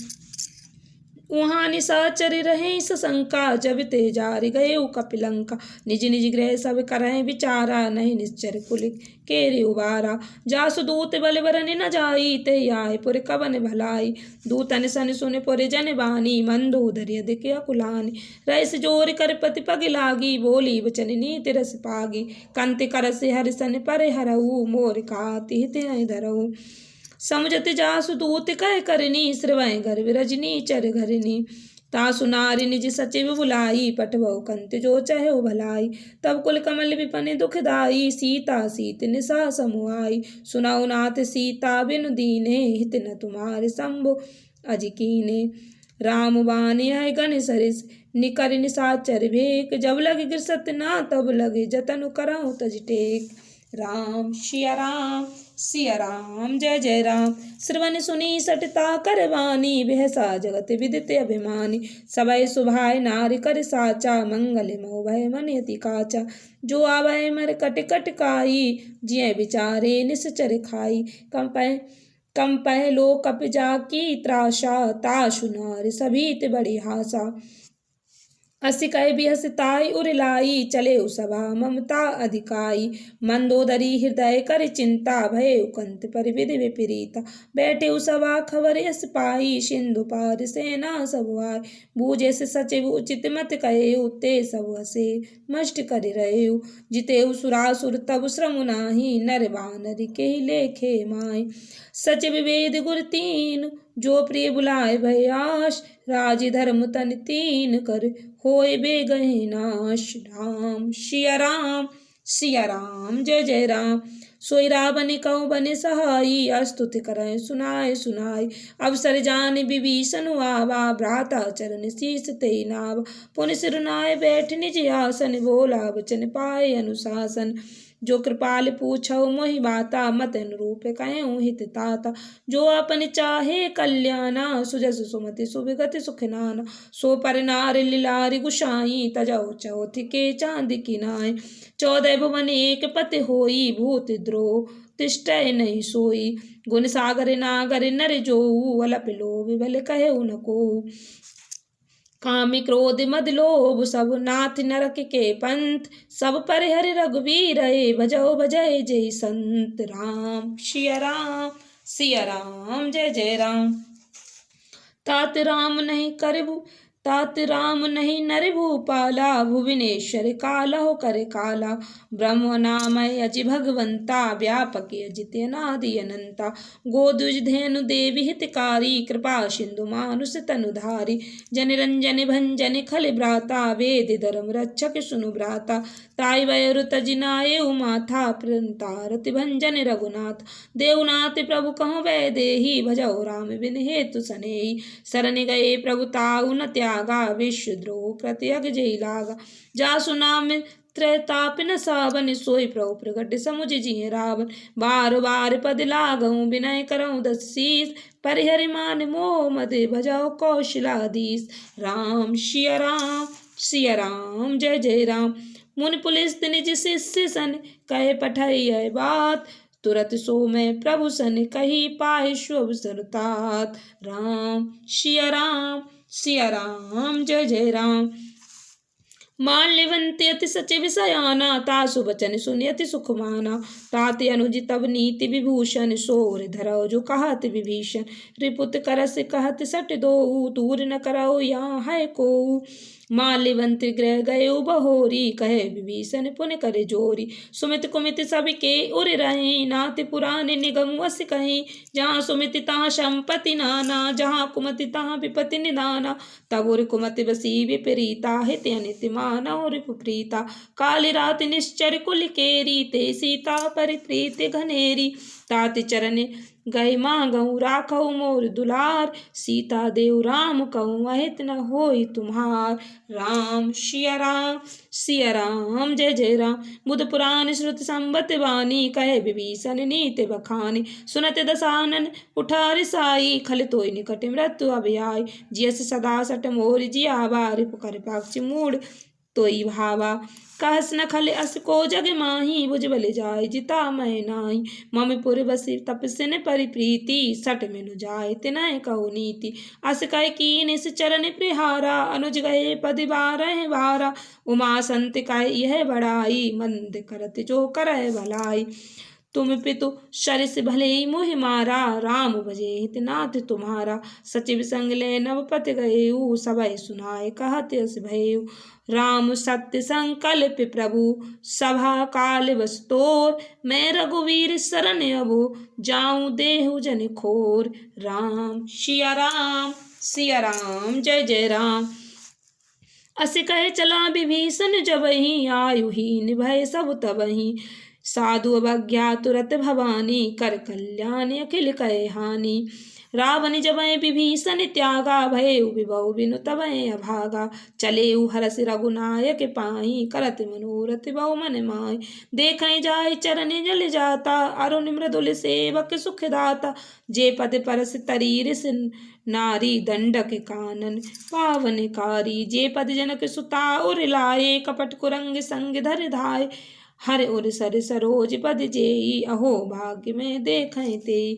वहाँ निशाचर रहे सशंका, जब ते जारि गए कपिलंका। निज निज गृह सब करहि विचारा, नहीं निश्चर कुल केरे उबारा। जासु दूत बल बरन न जाई, ते आए पुर कवन भलाई। दूतन सन सुन पुर जन बानी, मंदोदरी अधिक अकुलानी। रईस जोर कर पति पग लागी, बोली वचन नीति रस पागी। कंति करस हरिसन पर हरऊ, मोर खाति हित धरऊ। समुझत जासु दूत कह करनी, श्रवै गर्भ रजनी चर घरनी। तासु नारी निज सचिव बुलाई, पठबहु कंति जो चहु भलाई। तब कुल कमल विपन दुखदाई, सीता सीत निशा समुआई। सुनाउ नाथ सीता बिनु दीने, हित न तुम्हारे शंभु अजिकीने। राम बानी है गण सरिस, निकर निशाचर भेक। जब लग गिरसत ना तब लगे, जतनु करहु तज टेक। राम सिया राम जय जय राम। श्रवण सुनी सटता करवानी, बिहसा जगत विदित अभिमानी। सबै सुभाय नारी कर साचा, मंगल मोह भय मन अति काचा। जो आवै मर कट कट काई, जिय विचारे निश्चर खाई। कंपै लो कप जाकी त्रासा, तासु नारी सभीत बड़ी हासा। असी कहे बिहसताई उरलाई चले सभा ममता अधिकाई मंदोदरी हृदय कर चिंता भय उकंत परिविधि विपरीता बैठे सभा खबर यस पाई सिंधु पार सेना सब आय बूझे से सचिव उचित मत कहे उते सब हसे मष्ट कर रहे जिते सुरासुर तब श्रम नाही नर बानर के लेखे माय सचिव वेद गुर तीन जो प्रिय बुलाए भयाश राज धर्म तन तीन कर होए बे गए नाश राम सिया राम जय जय राम सोई रावण कौ बने सहाई अस्तुति करें सुनाए सुनाए अवसर जान विभीषण आवा भ्राता चरण शीस ते नाव पुन सिरुनाए बैठ निज आसन बोला वचन पाए अनुशासन जो कृपाल पूछो मोहि बाता मत अनुरूप कहूँ हित ताता जो अपन चाहे कल्याणा सुजस सुमति सुविगति सुख नाना सो पर नार लिलारि गुसाई तजौ चौथ के चांद की नाय 14 भुवन एक पति होई भूत द्रोह तिष्ठय नहीं सोई गुण सागर नागर नर जो अलप लोभ भले कहे उनको कामी क्रोध मद लोभ सब नाथ नरक के पंथ सब पर हरि रघुवीर भजो भजय जय संत राम सिया राम जय जय राम तात राम नहीं नर भूपाला भुवनेश्वर कालहो करे काला ब्रह्म नामय अजि भगवंता व्यापक अजित अनादि अनंता गोदुज धेनु देवी हितकारी कृपा सिंधु मानुष तनुधारी जन रंजन भंजन खल भ्राता वेद धर्म रक्षक सुनु भ्राता ताई वयरु तजिनाये माथा प्रणतारति भंजन रघुनाथ देवनाथ प्रभु कहु वै देही भजौ राम बिन हेतु सनेही शरण गए प्रभु ताऊ न त्यागा विश्वद्रोह कृतयज्ञ जय लागा जासु नाम त्रैताप न सावन सोई प्रभु प्रगट समुझ जिय रावण बार बार पद लागऊं विनय करऊं दस शीस परिहरि मान मोह मद भजाओ कौशलाधीश राम सिया राम जय जय राम मुनि पुलिस निज शिष्य सन कहे पठाई बात तुरत सो मैं प्रभु सन कही पाए शुभ सरतात राम सिया राम जय जय राम माल्यवंते अति सचिव सयाना तासु बचन सुनि अति सुख माना ताते अनुज तब नीति विभूषण सोर धरो जो कहत विभीषण रिपुत करस कहत सट दो दूर न करो यहाँ है को माल्यवंत गृह गए बहोरी कहे विभीषण पुन करे जोरी सुमित कुमित सब के उर रहे नाति पुराने निगम वस कहीं जहाँ सुमित तहाँ संपत्ति नाना जहाँ कुमति तहाँ विपत्ति निदाना तब उर कुमति बसी विपरीता हित अनित माना और प्रीता काली रात निश्चर कुल केरी ते सीता परिप्रीत घनेरी ताति चरण गए मांगऊ राखऊ मोर दुलार सीता देव राम कहूँ अहित न होई तुम्हार राम सिया राम जय जय राम बुध पुराण श्रुति संबत वाणी कहे विभीषण नीति बखानी सुनत दसानन उठार साई खल तोय निकट मृत्यु अभयाई जियस सदा सट मोर जिया बार पुकर पक्षी मूड तोई भावा कहस न खल अस को जग माही बुझ बल जाय जिता मैं नाई मम पुर बसी तपस्न परिप्रीति सट मेनु जाय तिनय कहो नीति अस कह कीन इस चरण प्रिहारा अनुज गए पद बारह बारा उमा संत कह यह बड़ाई मंद करत जो करय भलाई तुम पितु शरिस भले मोहि मारा राम भजे हित नाथ तुम्हारा सचिव संग ले नवपत गए सबय सुनाए कहत अस भयउ राम सत्य संकल्प प्रभु सभा काल बस्तोर मैं रघुवीर शरण अबु जाऊं देहु जन खोर राम सिया राम जय जय राम अस कहे चला विभीषण जबहि आयुहीन भय सब तबहि साधु अवज्ञा तुरत भवानी कर कल्याण अखिल कहे हानि रावण जबय विभीषण त्यागा भय विभव बिनु तबय अभागा चले हरस रघुनायक पाई करत मनोरथ बहु मन माय देखै जाय चरण जल जाता अरुण मृदुल सेवक सुखदाता जे पद परस तरीर नारी दंडक कानन पावनकारी जे पद जनक सुता उर लाए कपट कुरंग संग धर धाय हर उर सर सरोज पद जेई अहो भाग्य में देखें ते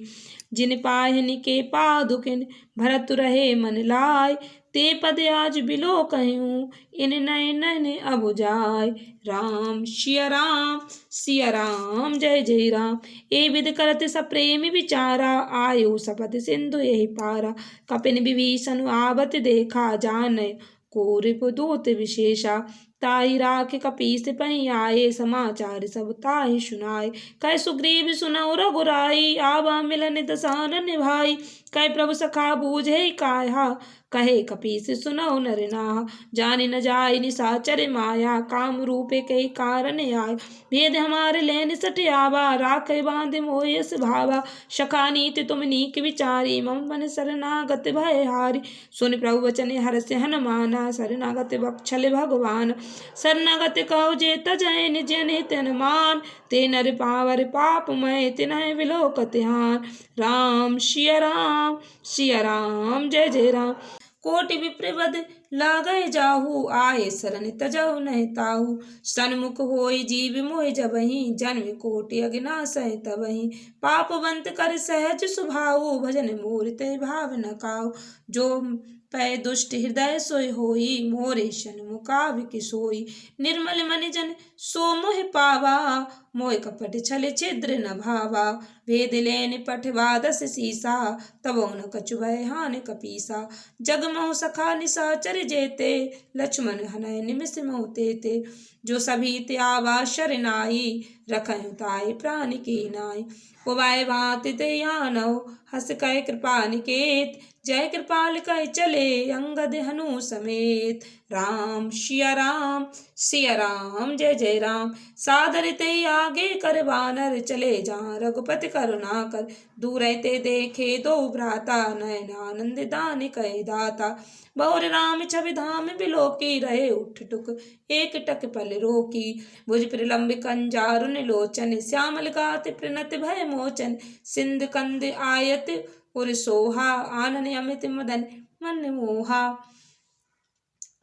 जिन पाहन के पादुकिन भरत रहे मन लाय ते पद आज बिलो कहूँ इन नए नैन अब जाय। राम सिया राम जय जय राम। ए विध करत सब प्रेमी विचारा आयु सपथ सिंधु यही पारा। कपिन विभीषण आवत देखा जान को रिपुदूत विशेषा। ताहि राख कपीस पहि आए समाचार सब ताहि सुनाए। कह सुग्रीव सुनौ रघुराई आवा मिलन दसानन भाई। कह प्रभु सखा बूझे काया कहे कपीस सुनौ नर नाहा। जानि न जाय निशाचर माया काम रूपे कई कारण आय। भेद हमारे लैन सठ आवा राखे बांध मोह यस भावा। सखा नीति तुम नीक विचारी मम मन शरणागत भय हारी। सुन प्रभु वचन हर्ष हनुमाना शरणागत बक्षल भगवान। शरणागत कहो जे तजय निज नित मान ते नर पावर पाप मय तिन्ह विलोकत हान। राम सिया राम जय जय राम। कोटि विप्रवद लागय जाहू आए शरण तजहु नहीं ताहू। सन्मुख होई जीव मोहि जबहि जन्म कोटि अज्ञासहि तबहि। पापवंत कर सहज सुभाऊ भजन मोर ते भाव न काऊ। जो पै दुष्ट हृदय सोई होई मोरे सन्मुखाविक सोई। निर्मल मन जन सो मोहि पावा मोह कपट छल छिद्र न भावा। भेद लेन पठवा दस सीसा तबो न कछु भय हानि कपीसा। जगमोह सखा निशाचर जेते लक्ष्मण हनय निमिष मोह तेते। जो सभी ते आवा शरनाई रखहु ताहि प्राण की नाई। उबाय भांति ते यानौ हस कह कृपा निकेत जय कृपाल कह चले अंगद हनु समेत। राम सिया राम जय जय राम। सादर ते आगे कर बानर चले जहाँ रघुपति करुणा कर। दूर ते देखे दो भ्राता नयन आनंद दान कहे दाता। बहुर राम छवि धाम बिलोकी रहे उठ टुक एक टक पल रोकी। भुज प्रलम्ब कंजारुन लोचन श्यामल गात प्रणत भय मोचन। सिंध कंद आयत उर सोहा आनन अमित मदन मन मोहा।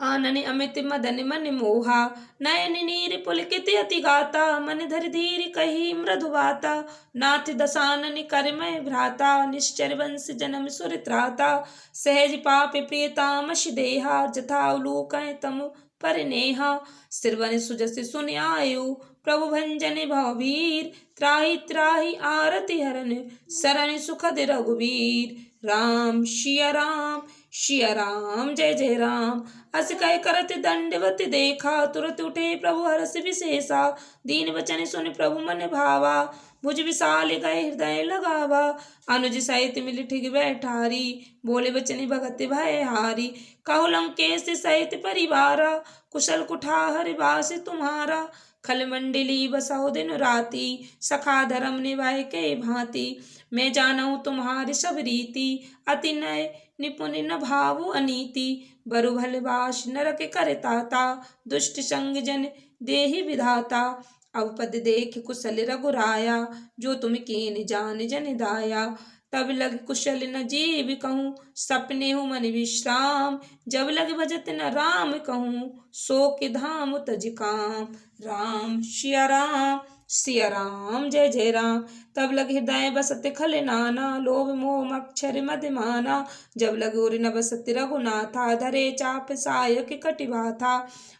आनन अमित मदन मन मोहा नयन नीर पुलकित अति गाता। मन धर धीर कही मृदु बाता नाथ दसानन कर मैं भ्राता। निश्चर वंश जन्म सुर त्राता सहज पाप प्रियतामश देहा। जथा उलूक तम पर नेहा सिरवन सुजस सुन आयु प्रभु भंजन भवभीर। त्राहि त्राहि आरति हरन शरण सुखद रघुवीर। राम सिया राम जय जय राम। अस कह करत दंडवत देखा तुरत उठे प्रभु हर्ष विशेषा। दीन वचन सुन प्रभु मन भावा भुज विशाल गए हृदय लगावा। अनुज सहित मिल ठिग बैठारी बोले वचन भगत भय हारी। कहु लंकेश सहित परिवारा कुशल कुठार बास तुम्हारा। खल मंडली बसौ दिन राती सखा धर्म निभाए के भांति। मैं जानऊ तुम्हारी सब रीति अति नय निपुण न भावु अनीति। बरु भल बास नरक करताता दुष्ट संग जन देहि विधाता। अब पद देख कुशल रघुराया जो तुम कीन जान जन दाया। तब लग कुशल न जीव कहूँ सपने हूँ मन विश्राम। जब लग भजत न राम कहूँ सो के धाम तज काम। राम सिया राम जय जय राम। तब लग हृदय बसत खल नाना लोभ मोह मक्षर मद माना। जब लग उर न बसत रघुनाथा धरे चाप सायक कटिभाथा।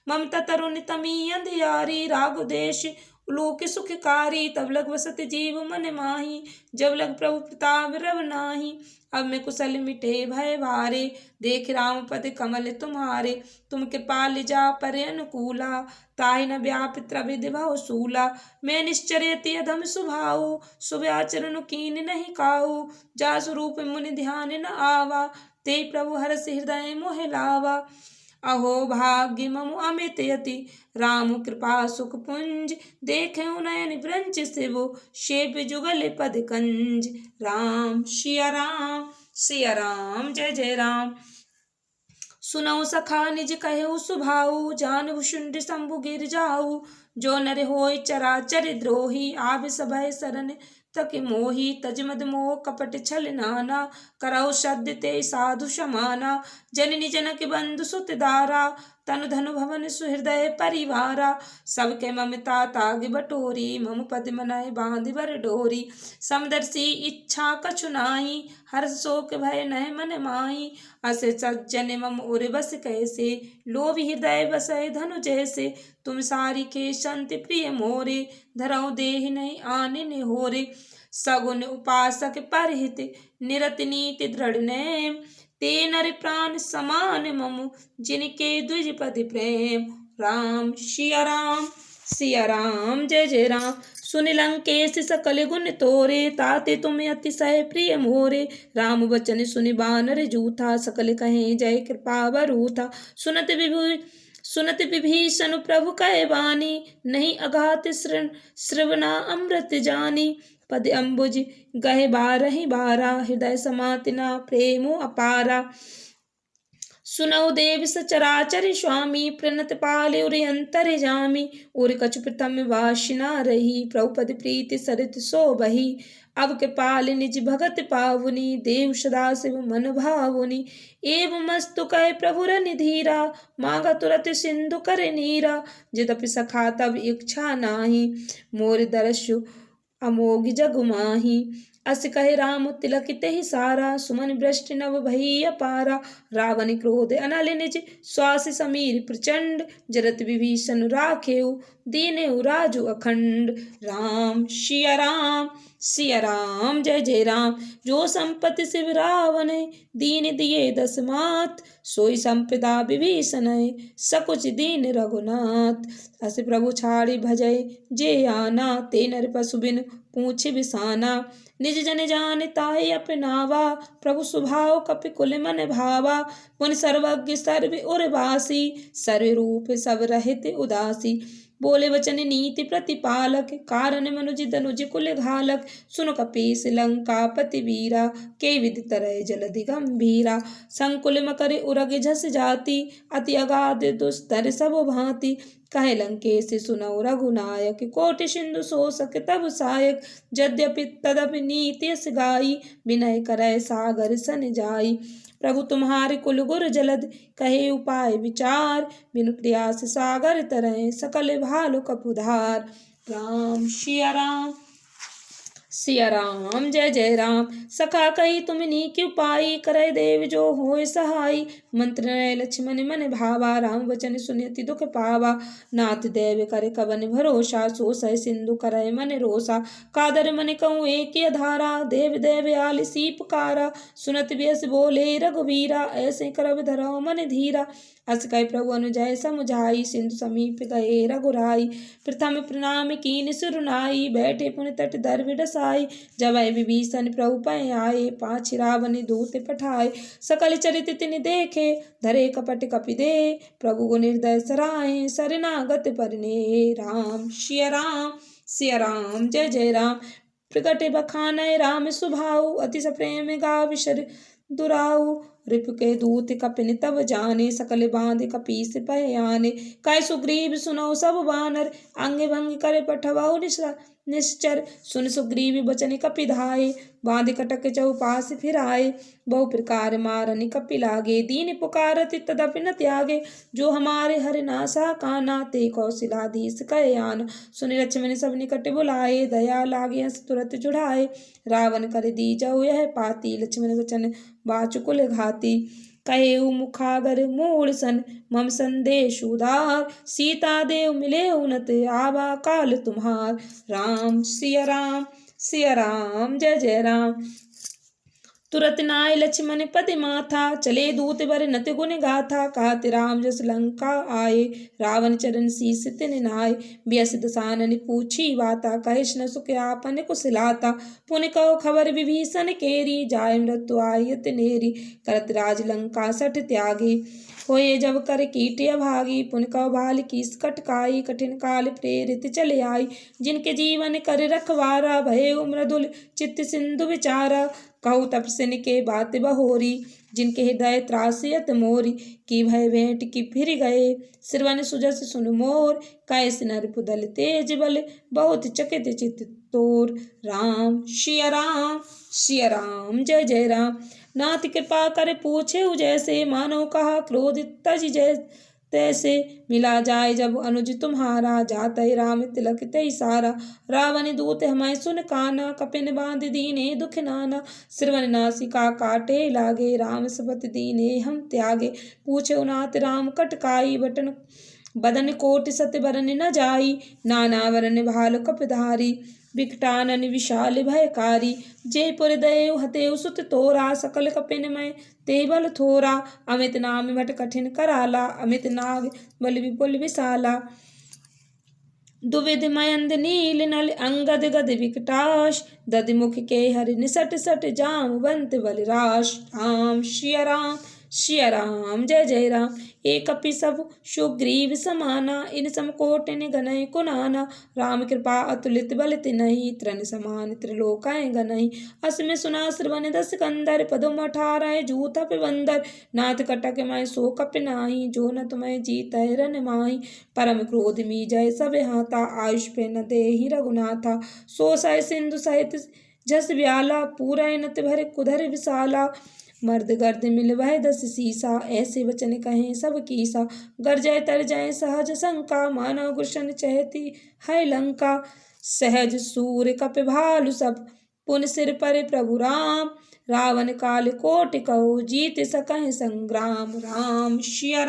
ममता तरुण तमी अंधियारी राघु देश लोक सुखकारी। तब लग बसत जीव मन माही जब लग प्रभु प्रताप रव नाही। अब मैं कुशल मिटे भय भारे देख राम पद कमल तुम्हारे। तुम कृपाल जा पर अनुकूला ताहि न व्याप त्रविध भव सूला। मैं निश्चर अति अधम स्वभाव शुभ आचरण कीन नहीं काऊ। जा स्वरूप मुनि ध्यान न आवा ते प्रभु हर्ष हृदय मोह लावा। अहो भाग्य ममु अमित यति राम कृपा सुख पुंज। देखऊँ नयन ब्रंच शिवो शेप जुगल पद कंज। राम सिया राम जय जय राम। सुनऊ सखा निज कहऊ सुभाऊ जानहु शुंड शंभु गिर जाऊ। जो नर होय चराचर द्रोही आव सभय शरण तक मोही। तजमद मोह कपट छल नाना करऊ सद्य ते साधु समाना। जननी जनक बंधु सुत दारा तनु धनु भवन सुहृदय परिवारा। सबके ममता ताग बटोरी, मम पद मनाए बांध बर डोरी। समदर्शी इच्छा कछु नाई, हर्ष शोक भय नह मन माही। अस सज्जन मम उर बस कैसे, लोभ हृदय बसै धनु जैसे। तुम सारी के संत प्रिय मोरे, धरऊ देहि नहीं आने निहोरे। सगुन उपासक परहित, निरत नीति दृढ़ नेम। ते नर प्राण समान मम, जिनके द्विज प्रेम। राम सिया राम, सिया राम जय जय राम। सुन लंकेश सकल गुण तोरे, ताते तुम अतिशय प्रिय मोरे। राम बचन सुनि बानर जूथा, सकल कहें जय कृपा बरूथा। सुनत विभीषण प्रभु कहे बानी, नहीं अघात श्रवणा अमृत जानी। पद अम्बुज गहे बारहि बारा, हृदय समातिना प्रेमो अपारा। सुनौ देव सचराचर स्वामी, प्रणत पाले उरे अंतर जामी। उर कछु प्रथम वासना रही, प्रभुपद प्रीति सरित सो बही। अब के पाल निज भगत पावनी, देव सदा शिव मन भावनी। एवं मस्तु कहे प्रभु निधीरा, मांगा तुरत सिंधु कर नीरा। यद्यपि सखा तब इच्छा नाही, मोर दर्शु अमोघ जग माही। अस कहे राम तिलक तेहि सारा, सुमन वृष्टि नभ भई अपारा। रावण क्रोध अनल निज, श्वास समीर प्रचंड। जरत विभीषण राखेउ, दीनेउ राजु अखंड। राम सिया राम, सिया राम जय जय राम। जो संपत्ति शिव रावण, दीन दिए दस मात। सोई संपदा विभीषण, सकुच दीन रघुनाथ। अस प्रभु छाड़ी भजय जे आना, ते नर पशु बिन पूछ बिसाना। निज जन जान ताहि अपनावा, प्रभु स्वभाव कपि कुल मन भावा। पुन सर्वज्ञ सर्व उर्वासी, सर्व रूप सब रहित उदासी। बोले वचन नीति प्रतिपालक, कारण मनुज धनुज कुल घालक। सुन कपीस लंकापति वीरा, के विधि तरय जलधि गंभीरा। संकुल मकर उरग झस जाति, अति अगाध दुस्तर सब भांति। कहे लंकेश सुनौ रघुनायक, कोटि सिंधु शोषक तब सायक। यद्यपि तदपि नीति यस गाई, विनय करय सागर सन जाई। प्रभु तुम्हारे कुल गुर जलद, कहे उपाय विचार। बिनु प्रयास सागर तरय, सकल भालु कपुधार। राम सिया राम, सिया राम जय जय राम। सखा कही तुमनी क्यों पाई, करे देव जो होय सहाई। मंत्र नय लक्ष्मण मन भावा, राम वचन सुनि अति दुख पावा। नाथ देव करे कवन भरोसा, सो सह सिंधु करे मन रोसा। कादर मन कहूँ एक धारा, देव देव आलिसी पुकारा। सुनत व्यस बोले रघुवीरा, ऐसे करब धरौ मन धीरा। अस कहि प्रभु अनुजय समुझाई, सिंधु समीप गए रघुराई। प्रथम प्रणाम कीन सुरनाई, बैठे पुन तट दर विडसाई। जब विभीषण प्रभु पै आए, पाछ रावण दूत पठाए। सकल चरित तिनि देखे, धरे कपट कपि दे। प्रभु गुण हृदय सराहे, शरणागत परने। राम सिया राम, सिया राम जय जय राम। प्रगटे बखानय राम सुभाऊ, अतिश प्रेम गाव शर दुराऊ। रिपु के दूत कपिन तब जाने, सकल बांध कपीस पै आने। कह सुग्रीव सुनौ सब बानर, अंग भंग करे पठवाऊ निश्चर। सुन सुग्रीव बचन कपि धाये, बांध कटक चौपास फिराए। बहु प्रकार मारनि कपि लागे, दीन पुकारति तदपि न त्यागे। जो हमारे हरि नासा काना, ते कौशलाधीश कहे आना। सुनि लक्ष्मण सब निकट बुलाए, दया लागे हंस तुरत चुढ़ाए। रावण कर दीजौ यह पाती, लक्ष्मण वचन बाचुकुल घाती। कहेउ मुखागर मूल सन, मम संदेश उदार। सीता देव मिले उनत, आवा काल तुम्हार। राम सिया राम, सिया राम जय जय राम। तुरत नाय लक्ष्मण पति माथा, चले दूत बर नत गुण गाथा। कहत राम जस लंका आए, रावण चरण शीस तिन नाय। व्यस दसानन पूछी वाता, कहिस न सुख आपन कुशलाता। पुन कहो खबर विभीषण केरी, जाय मृत्यु आयत नेरी। करत राज लंका सठ त्यागी, होए जब कर कीट अभागी। पुन कहो भाल कीस कटकाई, कठिन काल प्रेरित चले आई। जिनके जीवन कर रखवारा, भय मृदुल चित्त सिंधु विचारा। कहु तपसिन के बात बहोरी, जिनके हृदय त्रासियत मोरी। की भय भेंट की फिर गए, सिरवन सुजस सुन मोर। कैस नर पुदल तेज बल, बहुत चकित चित तोर। राम सिया राम, सिया राम जय जय राम। नाथ कृपा कर पूछे जैसे, मानो कहा क्रोध तज जय तैसे मिला जाए जब अनुज तुम्हारा, जाता ही राम तिलक तय सारा। रावण दूत हमें सुन काना, कपिन बांध दीने दुख नाना। श्रवण नासिका काटे लागे, राम सपत दीने हम त्यागे। पूछे नाथ राम कटकाई, बदन कोट सत बरन न जाई। नाना वरन भाल कपधारी, विकटानन विशाल भयकारी। जयपुर दयु हतेउ सुत तोरा, सकल कपिन में ते बल थोरा। अमित नाम भट कठिन कराला, अमित नाग बल विपुल विशाला। दुविध मयंद नील नल, अंगद गद विकटाश। दधि मुख के हरि निसट सट, जामवंत बलिराश। राम सिया राम सिया राम जय जय राम। एक कपि सब सुग्रीव समाना, इन समकोट निगनय कुनाना। राम कृपा अतुलित बल तिन्हि, तृण समान त्रिलोकय गनहि। अस में सुना श्रवण दस कंदर, पदुम 18 जूथ बंदर। नाथ कटक मैं सो कपि नाही, जो न तुम्हें जीतै रन माही। परम क्रोध मी जय सब हाथा, आयुष पे न देहि रघुनाथा। सो सह सिंधु सहित जस ब्याला, पूरै नत भर कुधर विशाला। मर्द गर्द मिल वह 10 सीसा, ऐसे वचन कहें सब कीसा। गरजय तर जय सहज शंका, मानव गुशन चहती है लंका। सहज सूर कप भालु सब, पुन सिर पर प्रभु राम। रावण काल कोटि कहो, जीत सकहि संग्राम। राम सिया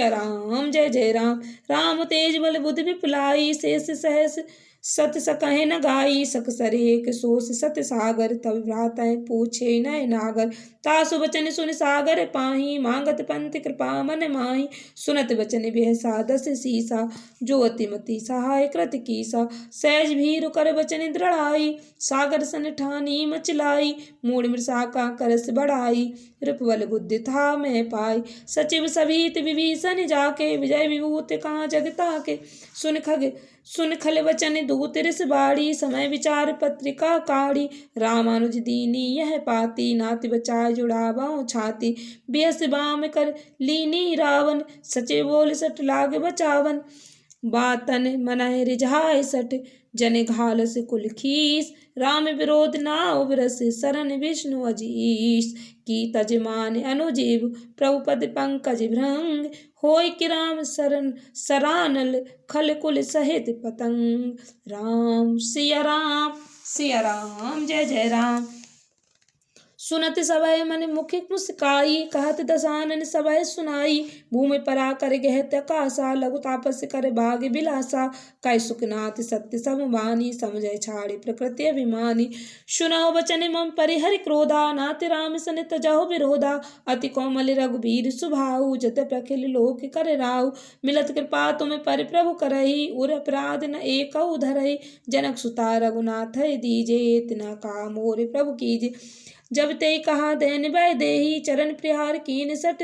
राम जय जय राम। राम तेज बल बुद्धि विपुलाई, शेष सहस सत सकहि न गाई। सकसर एक सोस सत सागर, तब भ्रातः पूछे नय नागर। तासु वचन सुन सागर पाही, मांगत पंथ कृपा मन माही। सुनत वचन बिहसा 10 सीसा, जो अति मति सहाय कृत कीसा। सहज भीरु कर वचन दृढ़ाई, सागर सन ठानी मचलाई। मूढ़ मृषा का करस बढ़ाई, रिपुबल बुद्धि था मैं पाई। सचिव सभीत विभीषण जाके, विजय विभूति कहाँ जगता के। सुन खल वचन दूत रिस बाड़ी, समय विचार पत्रिका काढ़ी। रामानुज दीनी यह पाती, नाति बचाए जुड़ावाओ छाती। बियस बाम कर लीनी रावण, सचे बोल सट लाग बचावन। बातन मनहि रिझाए सठ, जन घालस कुल खीस। राम विरोध नाउ बिरस, शरण विष्णु अजीस। की तजमान अनुजीव, प्रभु पद पंकज भृंग। होय कि राम शरण सरानल, खल कुल सहित पतंग। राम सिया राम जय जय राम। सुनत सबय मन मुखि मुस्काई, कहत दसानन सबय सुनाई। भूमि परा कर गहत कासा, लघु तापस कर भाग बिलासा। कै सुखनाथ सत्य सब वाणी, समझय छाड़े प्रकृति अभिमानी। सुनौ वचन मम परिहर क्रोधा, नाथ राम सन तजहु विरोधा। अति कोमल रघुबीर सुभाऊ, जत अखिल लोक कर राऊ। मिलत कृपा तुम पर प्रभु करहि, उर अपराध न एकउ धरहि। जनक सुता रघुनाथ दीजे, इतना का मोर प्रभु कीजे। जब ते कहा देन भय देहि, चरण प्रहार कीन सट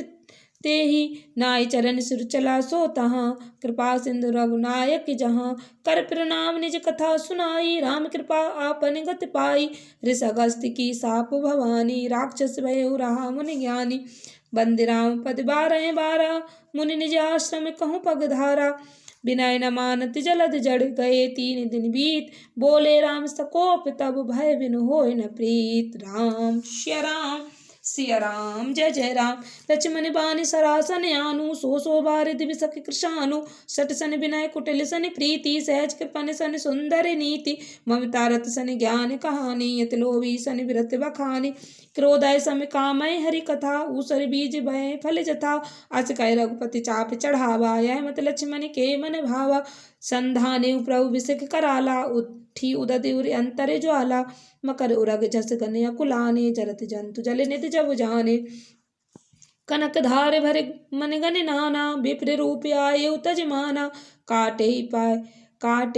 तेहि। नाई चरण सिर चला सो तहाँ, कृपा सिंधु रघुनायक जहाँ। कर प्रणाम निज कथा सुनाई, राम कृपा आपन गत पाई। ऋष अगस्त्य की साप भवानी, राक्षस भयउ रहा मुनि ज्ञानी। बंदि राम पद 12 मुनि निज आश्रम कहूँ पगधारा। विनय न मानत जलद जड़, गए 3 दिन बीत। बोले राम सकोप, तब भय बिनु होय न प्रीत। राम सिया राम जय जय राम। लक्ष्मण बानि सरासन आनु, सो बारिद बिसक कृशानु। सट सन विनय कुटिल सन प्रीति, सहज कृपन सन सुंदर नीति। ममता रत सन ज्ञान कहानी, यत लोभी सन विरत बखानी। क्रोधय सम कामय हरि कथा, ऊसर बीज भय फल जथा। अस कह रघुपति चाप चढ़ावा, यह मत लक्ष्मण के मन भावा। संधाने प्रभु बिसक कराला, उठी उदति उर अंतर ज्वाला। मकर उरग जस गन अकुलाने, जरत जंतु जल नित जब जाने। कनक धार भर मन गन नाना, विप्र रूप आये तजमाना। काटे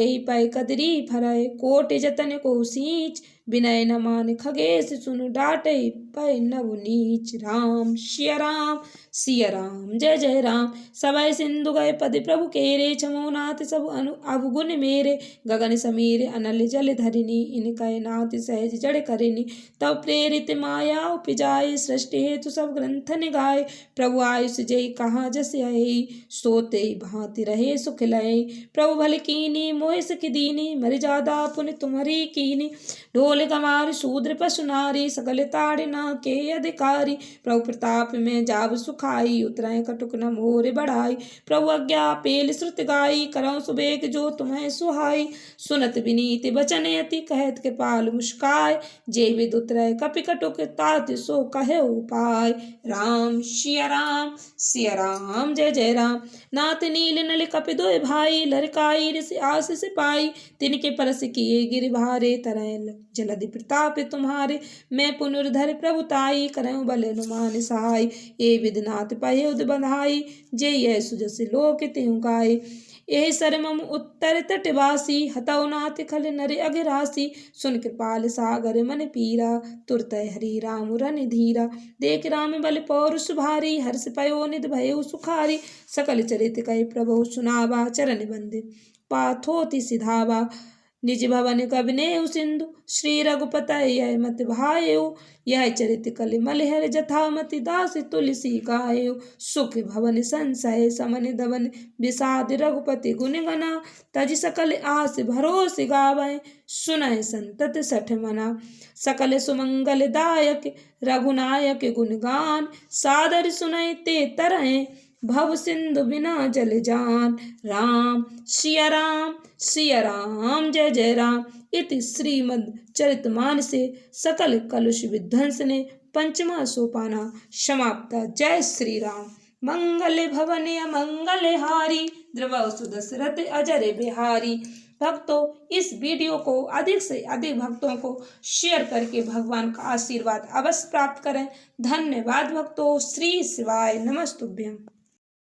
ही पाए कदरी फरय, कोट जतन को सींच। विनय न मान खगेश सुनु, डाटे पै नव नीच। राम सिया राम जय जय राम। सबय सिंधु गए पद प्रभु केरे, छमोनाथ सब अवगुण मेरे। गगन समीर अनल जल धरिनी, इनकय नाथ सहज जड़ करिनी। तब प्रेरित माया उपजाए, सृष्टि हेतु सब ग्रंथ निगाए। प्रभु आयुष जय कहाँ जस आई, सोते भांति रहे सुख लय। प्रभु भल कीनी मोहि सख दीनी, मर जादा पुन तुम्हारी कीनी। ढोल बोले गमार शूद्र पशु नारी सकल ताड़े न के अधिकारी। प्रभु प्रताप में जाब सुखाई उतराय कटुक न मोर बढ़ाई। प्रभु आज्ञा पेल श्रुत गाई करौ सुबेग जो तुम्हें सुहाई। सुनत विनीत बचन अति कहत कृपाल मुस्काय। जे विद उतरय कपि कटुक तात सो कहे उपाय। राम सिया राम जय जय राम। नाथ नील नल कपि दोय भाई लरकाई ऋषि आस सिपाई। तिनके परस किए गिर भारे तरैल जलधि प्रताप तुम्हारे। मैं पुनर्धर प्रभुताई करऊँ बल हनुमान सहाय। ए विदनाथ पहे उद बंधाई जे यह सुजस लोक तिहु गाय। एहि सरमम उत्तर तटवासी हतौ नाथ खल नर अघरासी। सुन कृपाल सागर मन पीरा तुरत हरि राम रन धीरा। देख राम बल पौरुष भारी हर्ष पयो निध भयो सुखारी। सकल चरित कहि प्रभु सुनावा चरण बंदे पाथोति सिधावा। निज भवन कबनेउ सिंधु श्री रघुपत मत भायउ। यह चरित कलि मलिहर जथामति दास तुलसी गायउ। सुख भवन संशय समन दवन विषाद रघुपति गुण गना। तज सकल आस भरोस गावै सुनय संतत सठ मना। सकल सुमंगल दायक रघुनायक गुण गान। सादर सुनय ते तरह भव सिंधु बिना जल जान। राम सिया राम जय जय राम। इति श्रीमद् चरितमानसे सकल कलुष विध्वंसने पंचमा सोपाना समाप्ता। जय श्री राम। मंगल भवन मंगल हारी द्रवौ सुदशरथ अजर बिहारी। भक्तों इस वीडियो को अधिक से अधिक भक्तों को शेयर करके भगवान का आशीर्वाद अवश्य प्राप्त करें। धन्यवाद भक्तों। श्री शिवाय नमस्तुभ्यं।